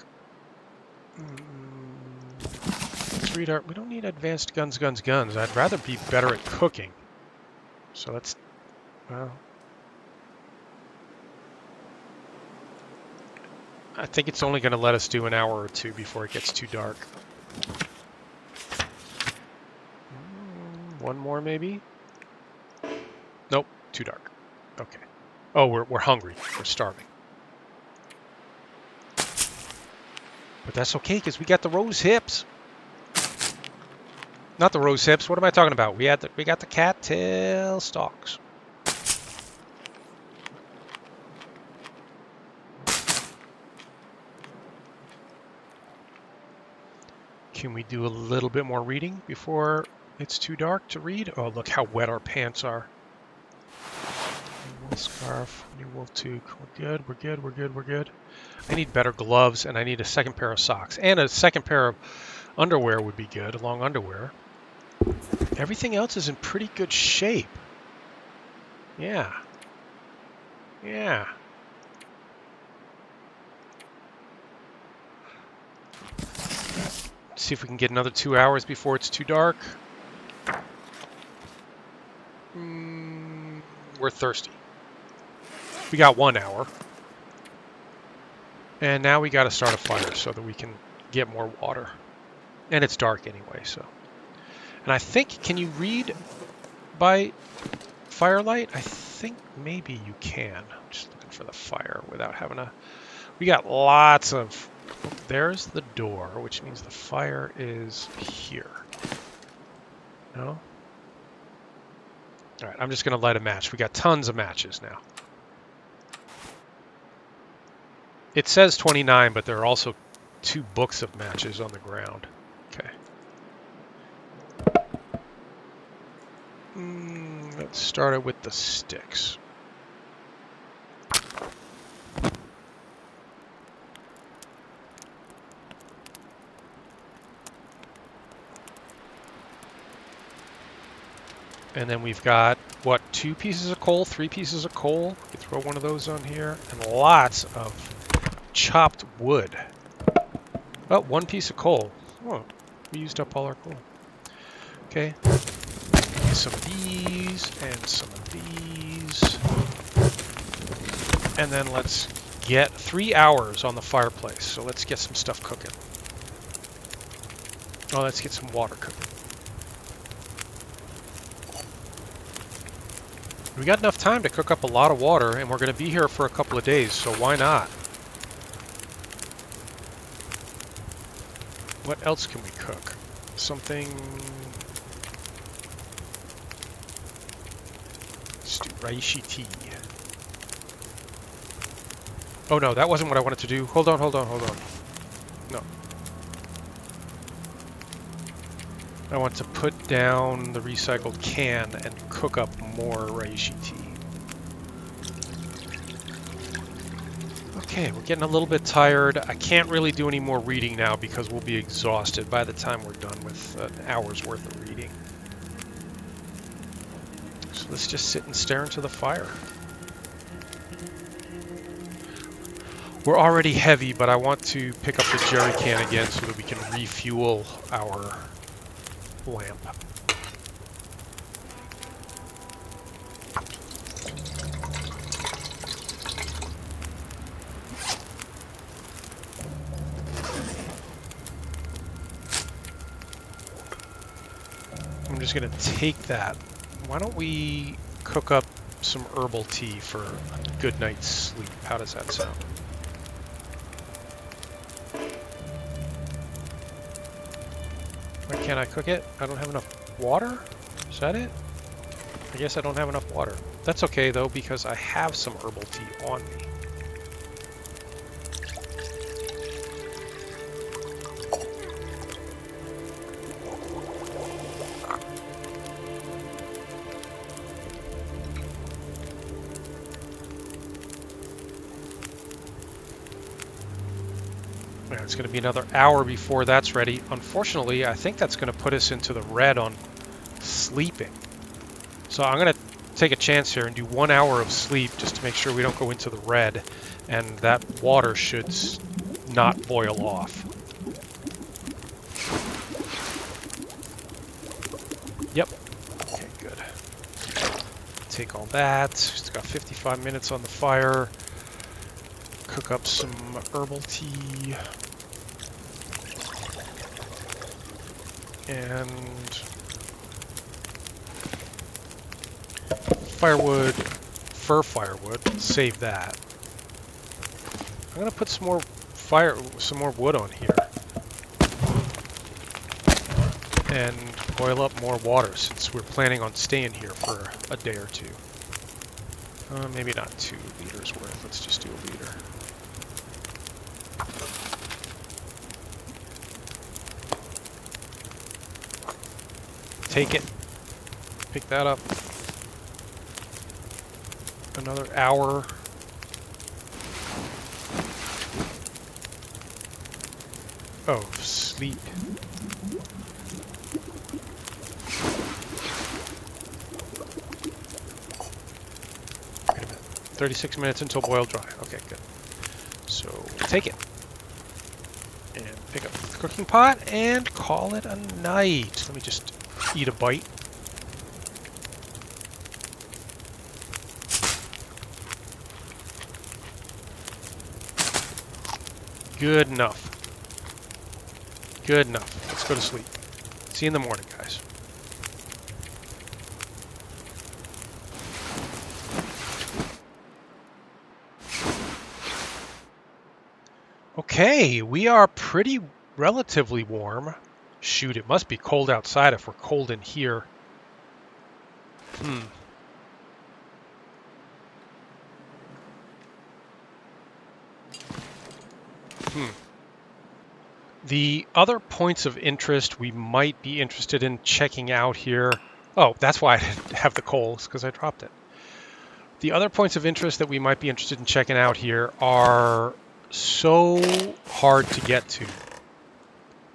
Let's read our... We don't need advanced guns. I'd rather be better at cooking. So let's... Well... I think it's only going to let us do an hour or 2 before it gets too dark. One more, maybe? Nope, too dark. Okay. Oh, we're hungry. We're starving. But that's okay, because we got the rose hips. Not the rose hips. What am I talking about? We got the cattail stalks. Can we do a little bit more reading before it's too dark to read? Oh, look how wet our pants are. New wool scarf, new wool toque. We're good. I need better gloves, and I need a second pair of socks. And a second pair of underwear would be good, long underwear. Everything else is in pretty good shape. Yeah. Yeah. See if we can get another 2 hours before it's too dark. We're thirsty. We got 1 hour. And now we got to start a fire so that we can get more water. And it's dark anyway, so. And I think, can you read by firelight? I think maybe you can. I'm just looking for the fire without having to... We got lots of... There's the door, which means the fire is here. No? All right, I'm just going to light a match. We got tons of matches now. It says 29, but there are also 2 books of matches on the ground. Okay. Let's start it with the sticks. And then we've got, what, 2 pieces of coal, 3 pieces of coal. We throw one of those on here. And lots of chopped wood. Oh, 1 piece of coal. Oh, we used up all our coal. Okay. Some of these and some of these. And then let's get 3 hours on the fireplace. So let's get some stuff cooking. Oh, let's get some water cooking. We got enough time to cook up a lot of water, and we're going to be here for a couple of days, so why not? What else can we cook? Something... Let's do reishi tea. Oh no, that wasn't what I wanted to do. Hold on. No. I want to put down the recycled can and cook up more reishi tea. Okay, we're getting a little bit tired. I can't really do any more reading now because we'll be exhausted by the time we're done with an hour's worth of reading. So let's just sit and stare into the fire. We're already heavy, but I want to pick up the jerry can again so that we can refuel our lamp. I'm just going to take that. Why don't we cook up some herbal tea for a good night's sleep? How does that sound? Why can't I cook it? I don't have enough water? Is that it? I guess I don't have enough water. That's okay though, because I have some herbal tea on me. It's going to be another hour before that's ready. Unfortunately, I think that's going to put us into the red on sleeping. So I'm going to take a chance here and do 1 hour of sleep just to make sure we don't go into the red, and that water should not boil off. Yep. Okay, good. Take all that. It's got 55 minutes on the fire. Cook up some herbal tea. And firewood, fir firewood, save that. I'm gonna put some more wood on here. And boil up more water since we're planning on staying here for a day or two. Maybe not 2 liters worth, let's just do a liter. Take it. Pick that up. Another hour. Oh, sleep. Wait a minute. 36 minutes until boil dry. Okay, good. So, take it. And pick up the cooking pot and call it a night. Let me just eat a bite. Good enough. Good enough. Let's go to sleep. See you in the morning, guys. Okay, we are pretty relatively warm. Shoot, it must be cold outside if we're cold in here. The other points of interest we might be interested in checking out here. Oh, that's why I didn't have the coals, because I dropped it. The other points of interest that we might be interested in checking out here are so hard to get to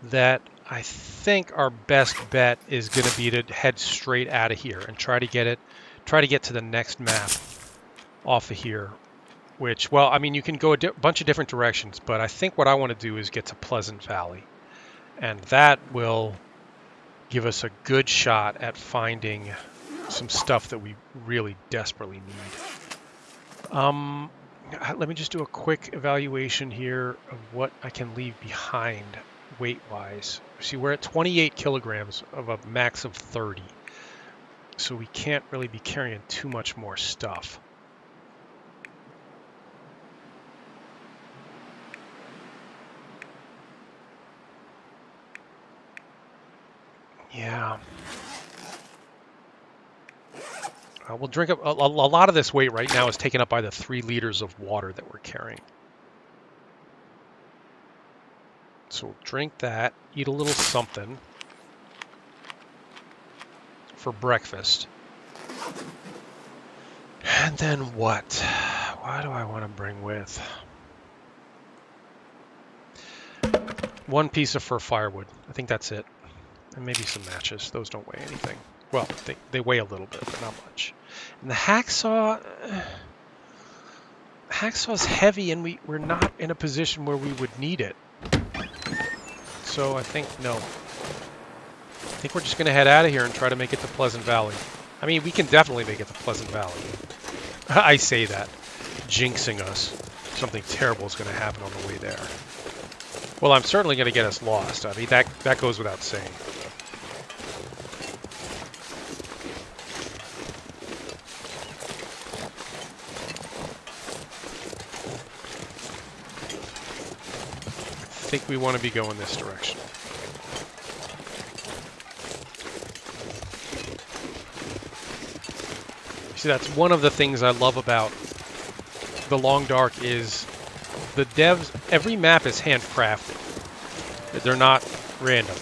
that I think our best bet is going to be to head straight out of here and try to get to the next map off of here. Which, well, I mean, you can go a bunch of different directions, but I think what I want to do is get to Pleasant Valley. And that will give us a good shot at finding some stuff that we really desperately need. Let me just do a quick evaluation here of what I can leave behind weight-wise. See, we're at 28 kilograms of a max of 30. So we can't really be carrying too much more stuff. Yeah. We'll drink up. A lot of this weight right now is taken up by the 3 liters of water that we're carrying. So we'll drink that, eat a little something for breakfast. And then what? What do I want to bring with? 1 piece of fir firewood. I think that's it. And maybe some matches. Those don't weigh anything. Well, they weigh a little bit, but not much. And the hacksaw... hacksaw's heavy, and we're not in a position where we would need it. So I think no. I think we're just going to head out of here and try to make it to Pleasant Valley. I mean, we can definitely make it to Pleasant Valley. I say that, jinxing us. Something terrible is going to happen on the way there. Well, I'm certainly going to get us lost. I mean, that goes without saying. I think we want to be going this direction. See, that's one of the things I love about the Long Dark is the devs, every map is handcrafted. They're not random.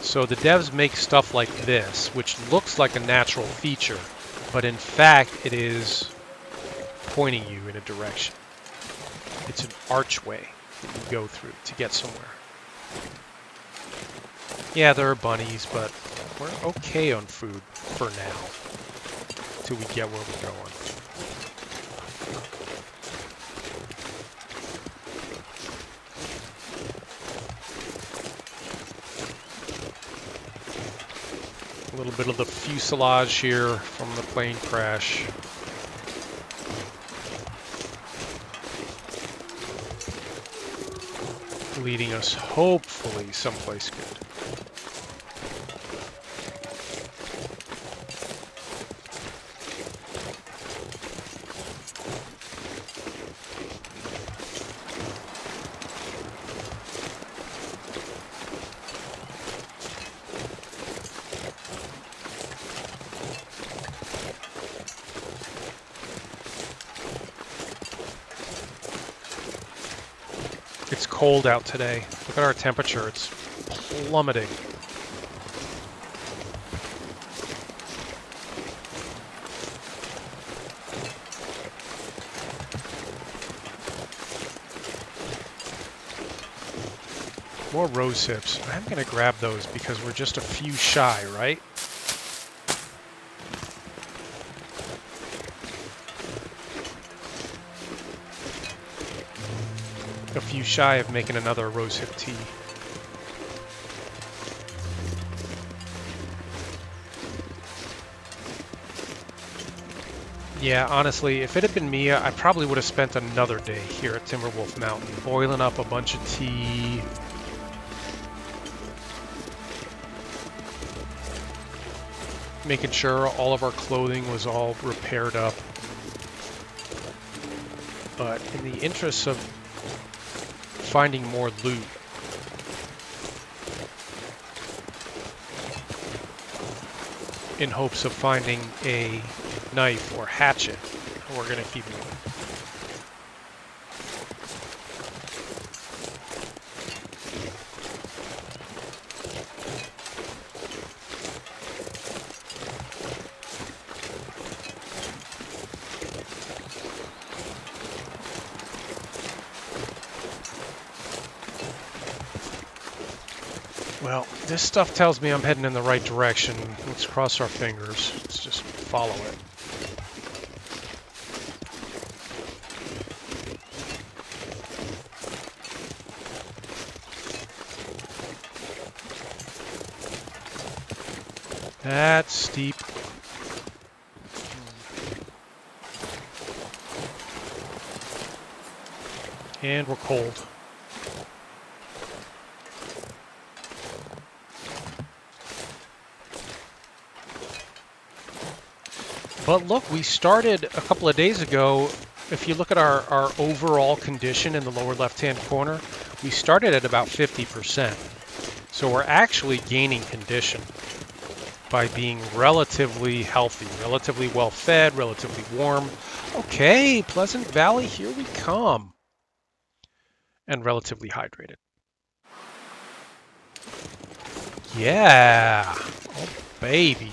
So the devs make stuff like this, which looks like a natural feature, but in fact it is pointing you in a direction. It's an archway that you go through to get somewhere. Yeah, there are bunnies, but we're okay on food for now, till we get where we're going. A little bit of the fuselage here from the plane crash. Leading us, hopefully, someplace good. It's cold out today. Look at our temperature. It's plummeting. More rose hips. I'm going to grab those because we're just a few shy, right? A few shy of making another rosehip tea. Yeah, honestly, if it had been me, I probably would have spent another day here at Timberwolf Mountain, boiling up a bunch of tea. Making sure all of our clothing was all repaired up. But in the interest of finding more loot, in hopes of finding a knife or hatchet, we're going to keep moving. Well, this stuff tells me I'm heading in the right direction. Let's cross our fingers. Let's just follow it. That's steep. And we're cold. But look, we started a couple of days ago. If you look at our overall condition in the lower left-hand corner, we started at about 50%. So we're actually gaining condition by being relatively healthy, relatively well-fed, relatively warm. Okay, Pleasant Valley, here we come. And relatively hydrated. Yeah, oh baby.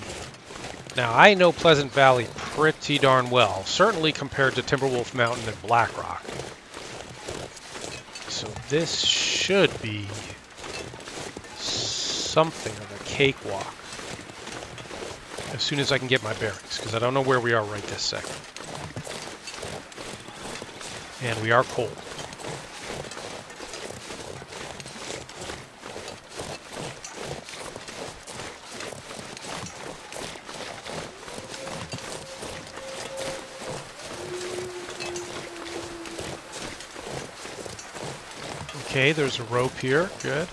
Now I know Pleasant Valley pretty darn well, certainly compared to Timberwolf Mountain and Blackrock. So this should be something of a cakewalk. As soon as I can get my bearings, because I don't know where we are right this second. And we are cold. Okay, there's a rope here. Good.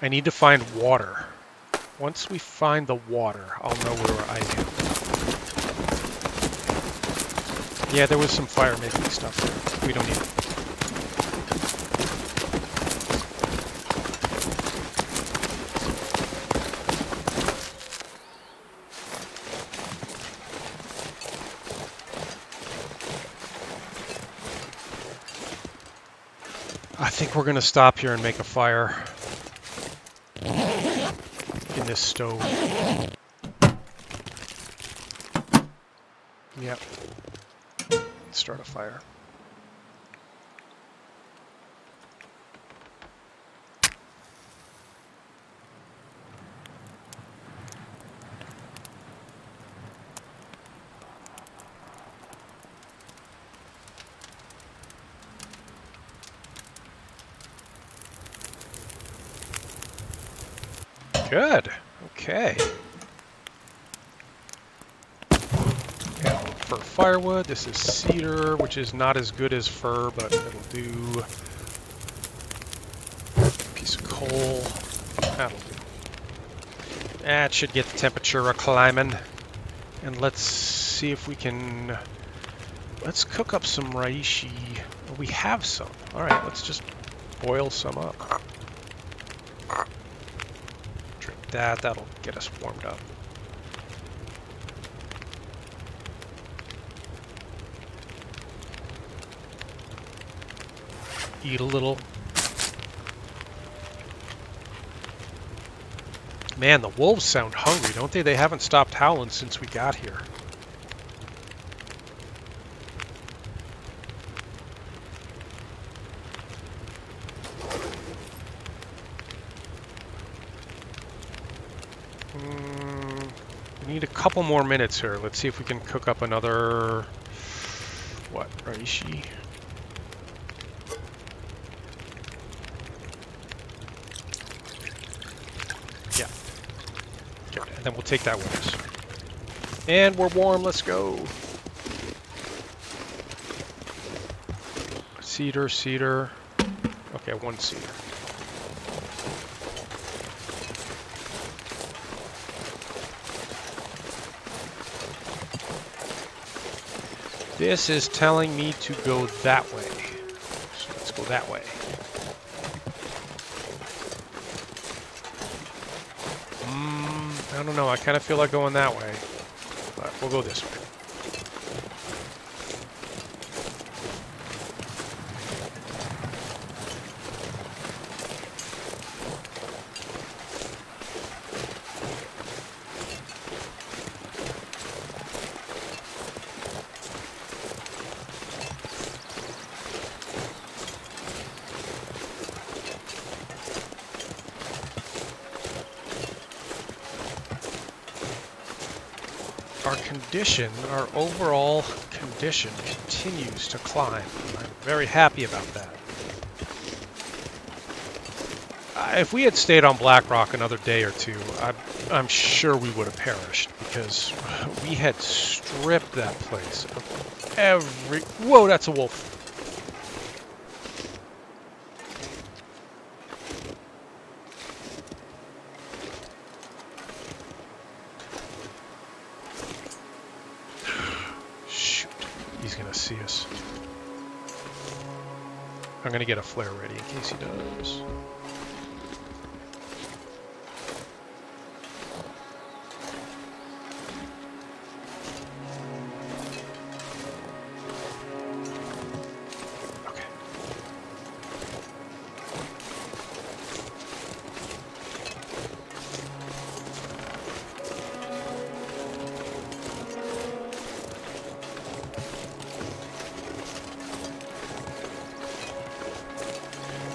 I need to find water. Once we find the water, I'll know where I am. Yeah, there was some fire-making stuff there. We don't need it. I think we're going to stop here and make a fire in this stove. Yep. Start a fire. Good. Okay. For firewood, this is cedar, which is not as good as fir, but it'll do. Piece of coal, that'll do. That should get the temperature a-climbing. And let's see if we can. Let's cook up some reishi. Well, we have some. All right, let's just boil some up. Drink that. That'll get us warmed up. Eat a little. Man, the wolves sound hungry, don't they? They haven't stopped howling since we got here. We need a couple more minutes here. Let's see if we can cook up another... What? Reishi? Yeah. Good. And then we'll take that with us. And we're warm. Let's go. Cedar, cedar. Okay, one cedar. This is telling me to go that way. So let's go that way. I don't know. I kind of feel like going that way. But we'll go this way. Our overall condition continues to climb. I'm very happy about that. If we had stayed on Blackrock another day or two, I'm sure we would have perished because we had stripped that place of every... Whoa, that's a wolf. Shoot, he's gonna see us. I'm gonna get a flare ready in case he does.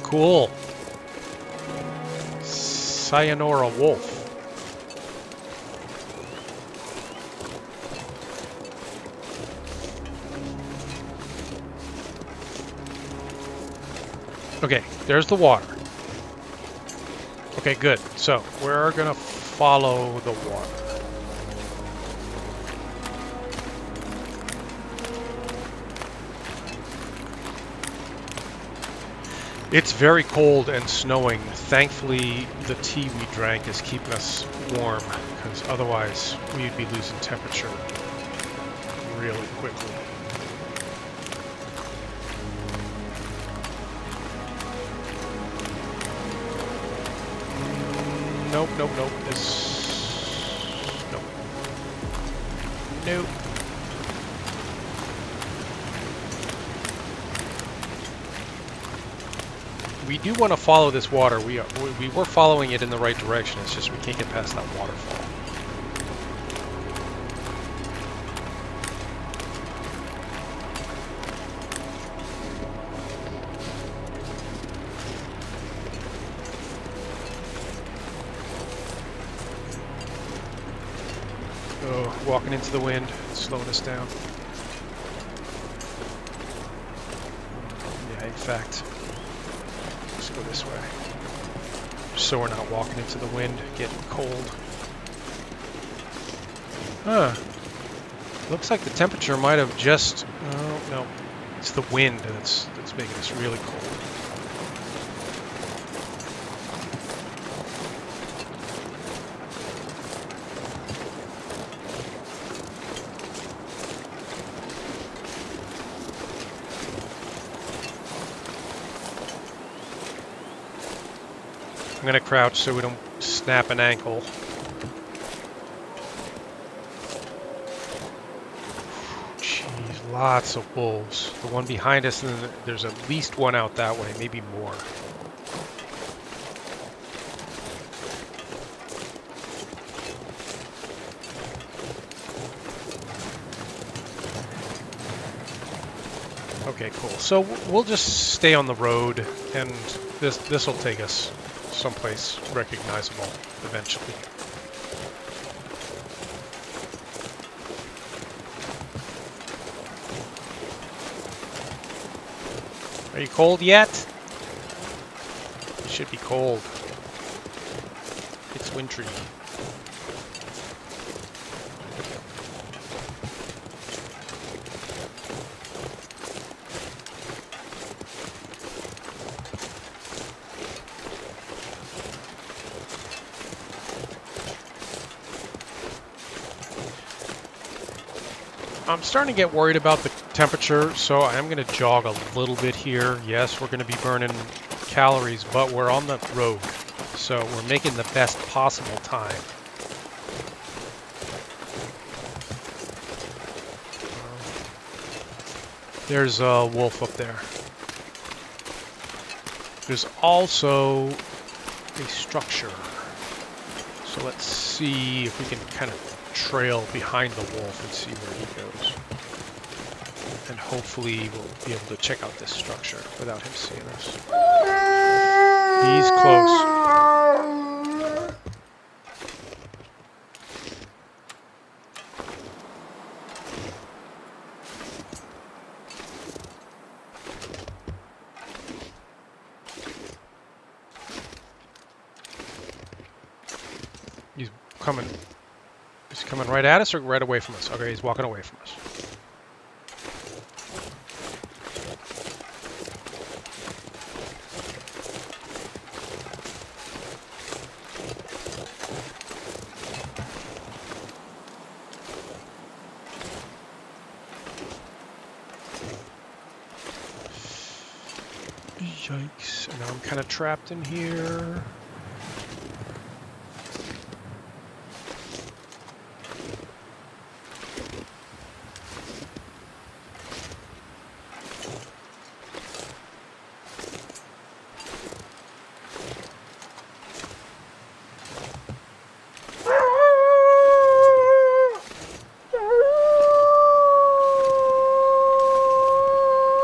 Cool. Sayonara wolf. Okay, there's the water. Okay, good. So, we're gonna follow the water. It's very cold and snowing. Thankfully, the tea we drank is keeping us warm, because otherwise we'd be losing temperature really quickly. Nope, nope, nope. Nope. Nope. We do want to follow this water. We were following it in the right direction. It's just we can't get past that waterfall. Oh, walking into the wind, slowing us down. Yeah, in fact. Go this way, so we're not walking into the wind, getting cold. Huh. Looks like the temperature might have just... Oh, no. It's the wind that's making us really cold. I'm gonna crouch so we don't snap an ankle. Jeez, lots of wolves. The one behind us, and there's at least one out that way, maybe more. Okay, cool. So we'll just stay on the road, and this will take us someplace recognizable eventually. Are you cold yet? You should be cold. It's wintry. I'm starting to get worried about the temperature, so I'm going to jog a little bit here. Yes, we're going to be burning calories, but we're on the road, so we're making the best possible time. There's a wolf up there. There's also a structure. So let's see if we can kind of trail behind the wolf and see where he goes. And hopefully we'll be able to check out this structure without him seeing us. He's close. coming. Is he coming right at us or right away from us? Okay, he's walking away from us. Yikes. And now I'm kind of trapped in here.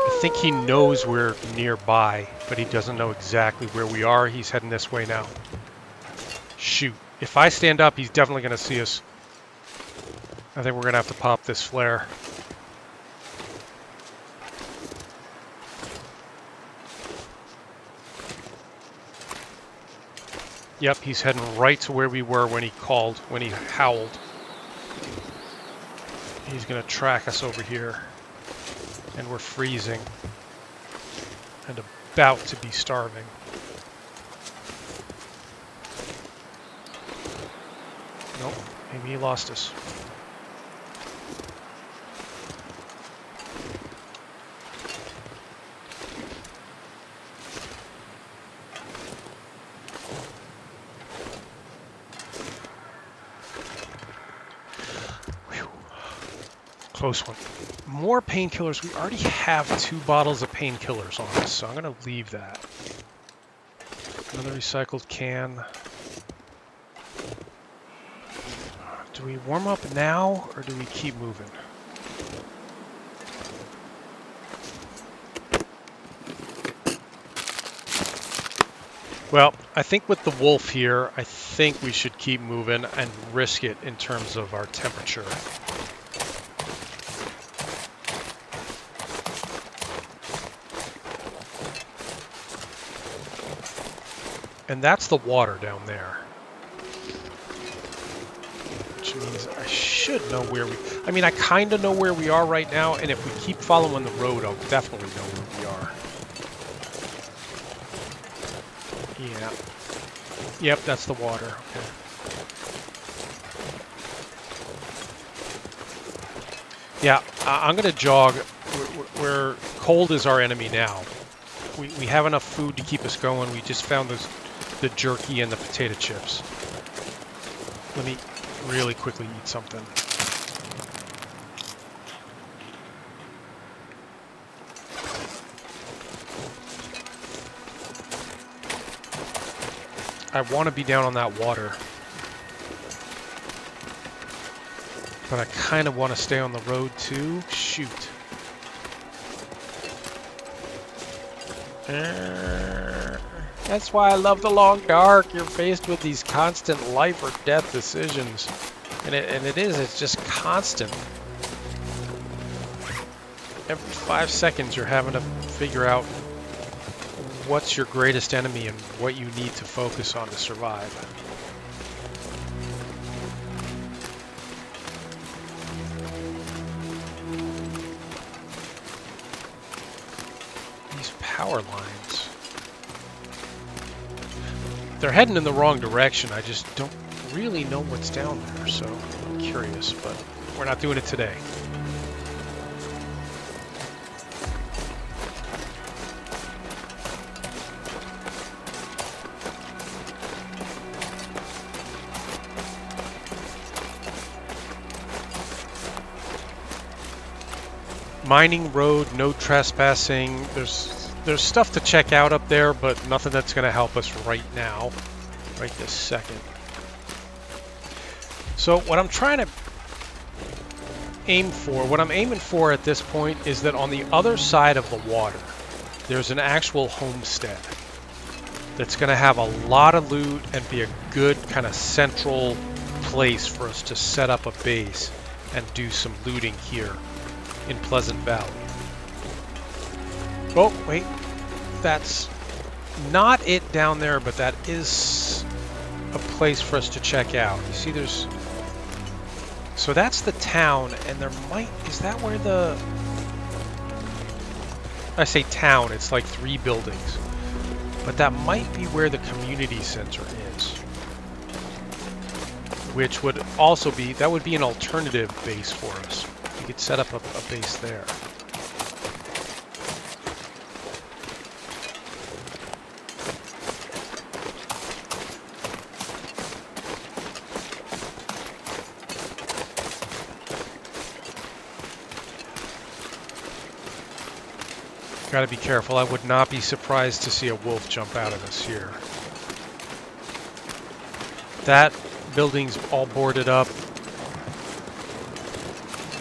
I think he knows we're nearby, but he doesn't know exactly where we are. He's heading this way now. Shoot. If I stand up, he's definitely going to see us. I think we're going to have to pop this flare. Yep, he's heading right to where we were when he called, when he howled. He's going to track us over here. And we're freezing. And about to be starving. Nope, maybe he lost us. Whew. Close one. More painkillers. We already have 2 bottles of painkillers on us, so I'm going to leave that. Another recycled can. Do we warm up now, or do we keep moving? Well, I think with the wolf here, I think we should keep moving and risk it in terms of our temperature. And that's the water down there. Which means I should know where we... I mean, I kind of know where we are right now, and if we keep following the road, I'll definitely know where we are. Yeah. Yep, that's the water. Okay. Yeah, I'm going to jog. We're cold is our enemy now. We have enough food to keep us going. We just found the jerky and the potato chips. Let me really quickly eat something. I want to be down on that water. But I kind of want to stay on the road too. Shoot. That's why I love the long dark. You're faced with these constant life or death decisions. And it's just constant. Every 5 seconds you're having to figure out what's your greatest enemy and what you need to focus on to survive. These power lines. They're heading in the wrong direction. I just don't really know what's down there, so I'm curious, but we're not doing it today. Mining road, no trespassing. There's stuff to check out up there, but nothing that's going to help us right now, right this second. So what I'm trying to aim for, what I'm aiming for at this point is that on the other side of the water, there's an actual homestead that's going to have a lot of loot and be a good kind of central place for us to set up a base and do some looting here in Pleasant Valley. Oh, wait. That's not it down there, but that is a place for us to check out. You see, there's... So that's the town, and there might... Is that where the... I say town, it's like 3 buildings. But that might be where the community center is. Which would also be... That would be an alternative base for us. We could set up a base there. Gotta be careful. I would not be surprised to see a wolf jump out of us here. That building's all boarded up.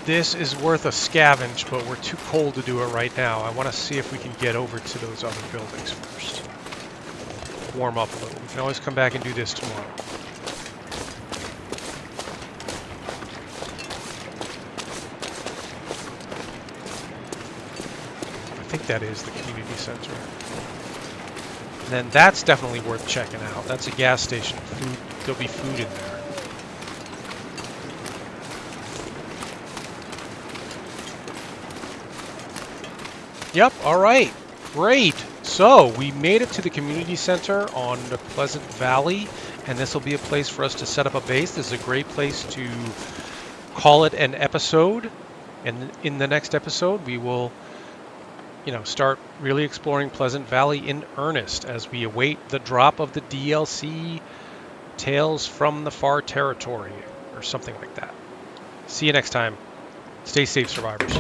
This is worth a scavenge, but we're too cold to do it right now. I want to see if we can get over to those other buildings first. Warm up a little. We can always come back and do this tomorrow. I think that is the community center. And then that's definitely worth checking out. That's a gas station. Food, there'll be food in there. Yep, all right. Great. So we made it to the community center on the Pleasant Valley, and this will be a place for us to set up a base. This is a great place to call it an episode. And in the next episode, we will start really exploring Pleasant Valley in earnest as we await the drop of the DLC Tales from the Far Territory or something like that. See you next time. Stay safe, survivors.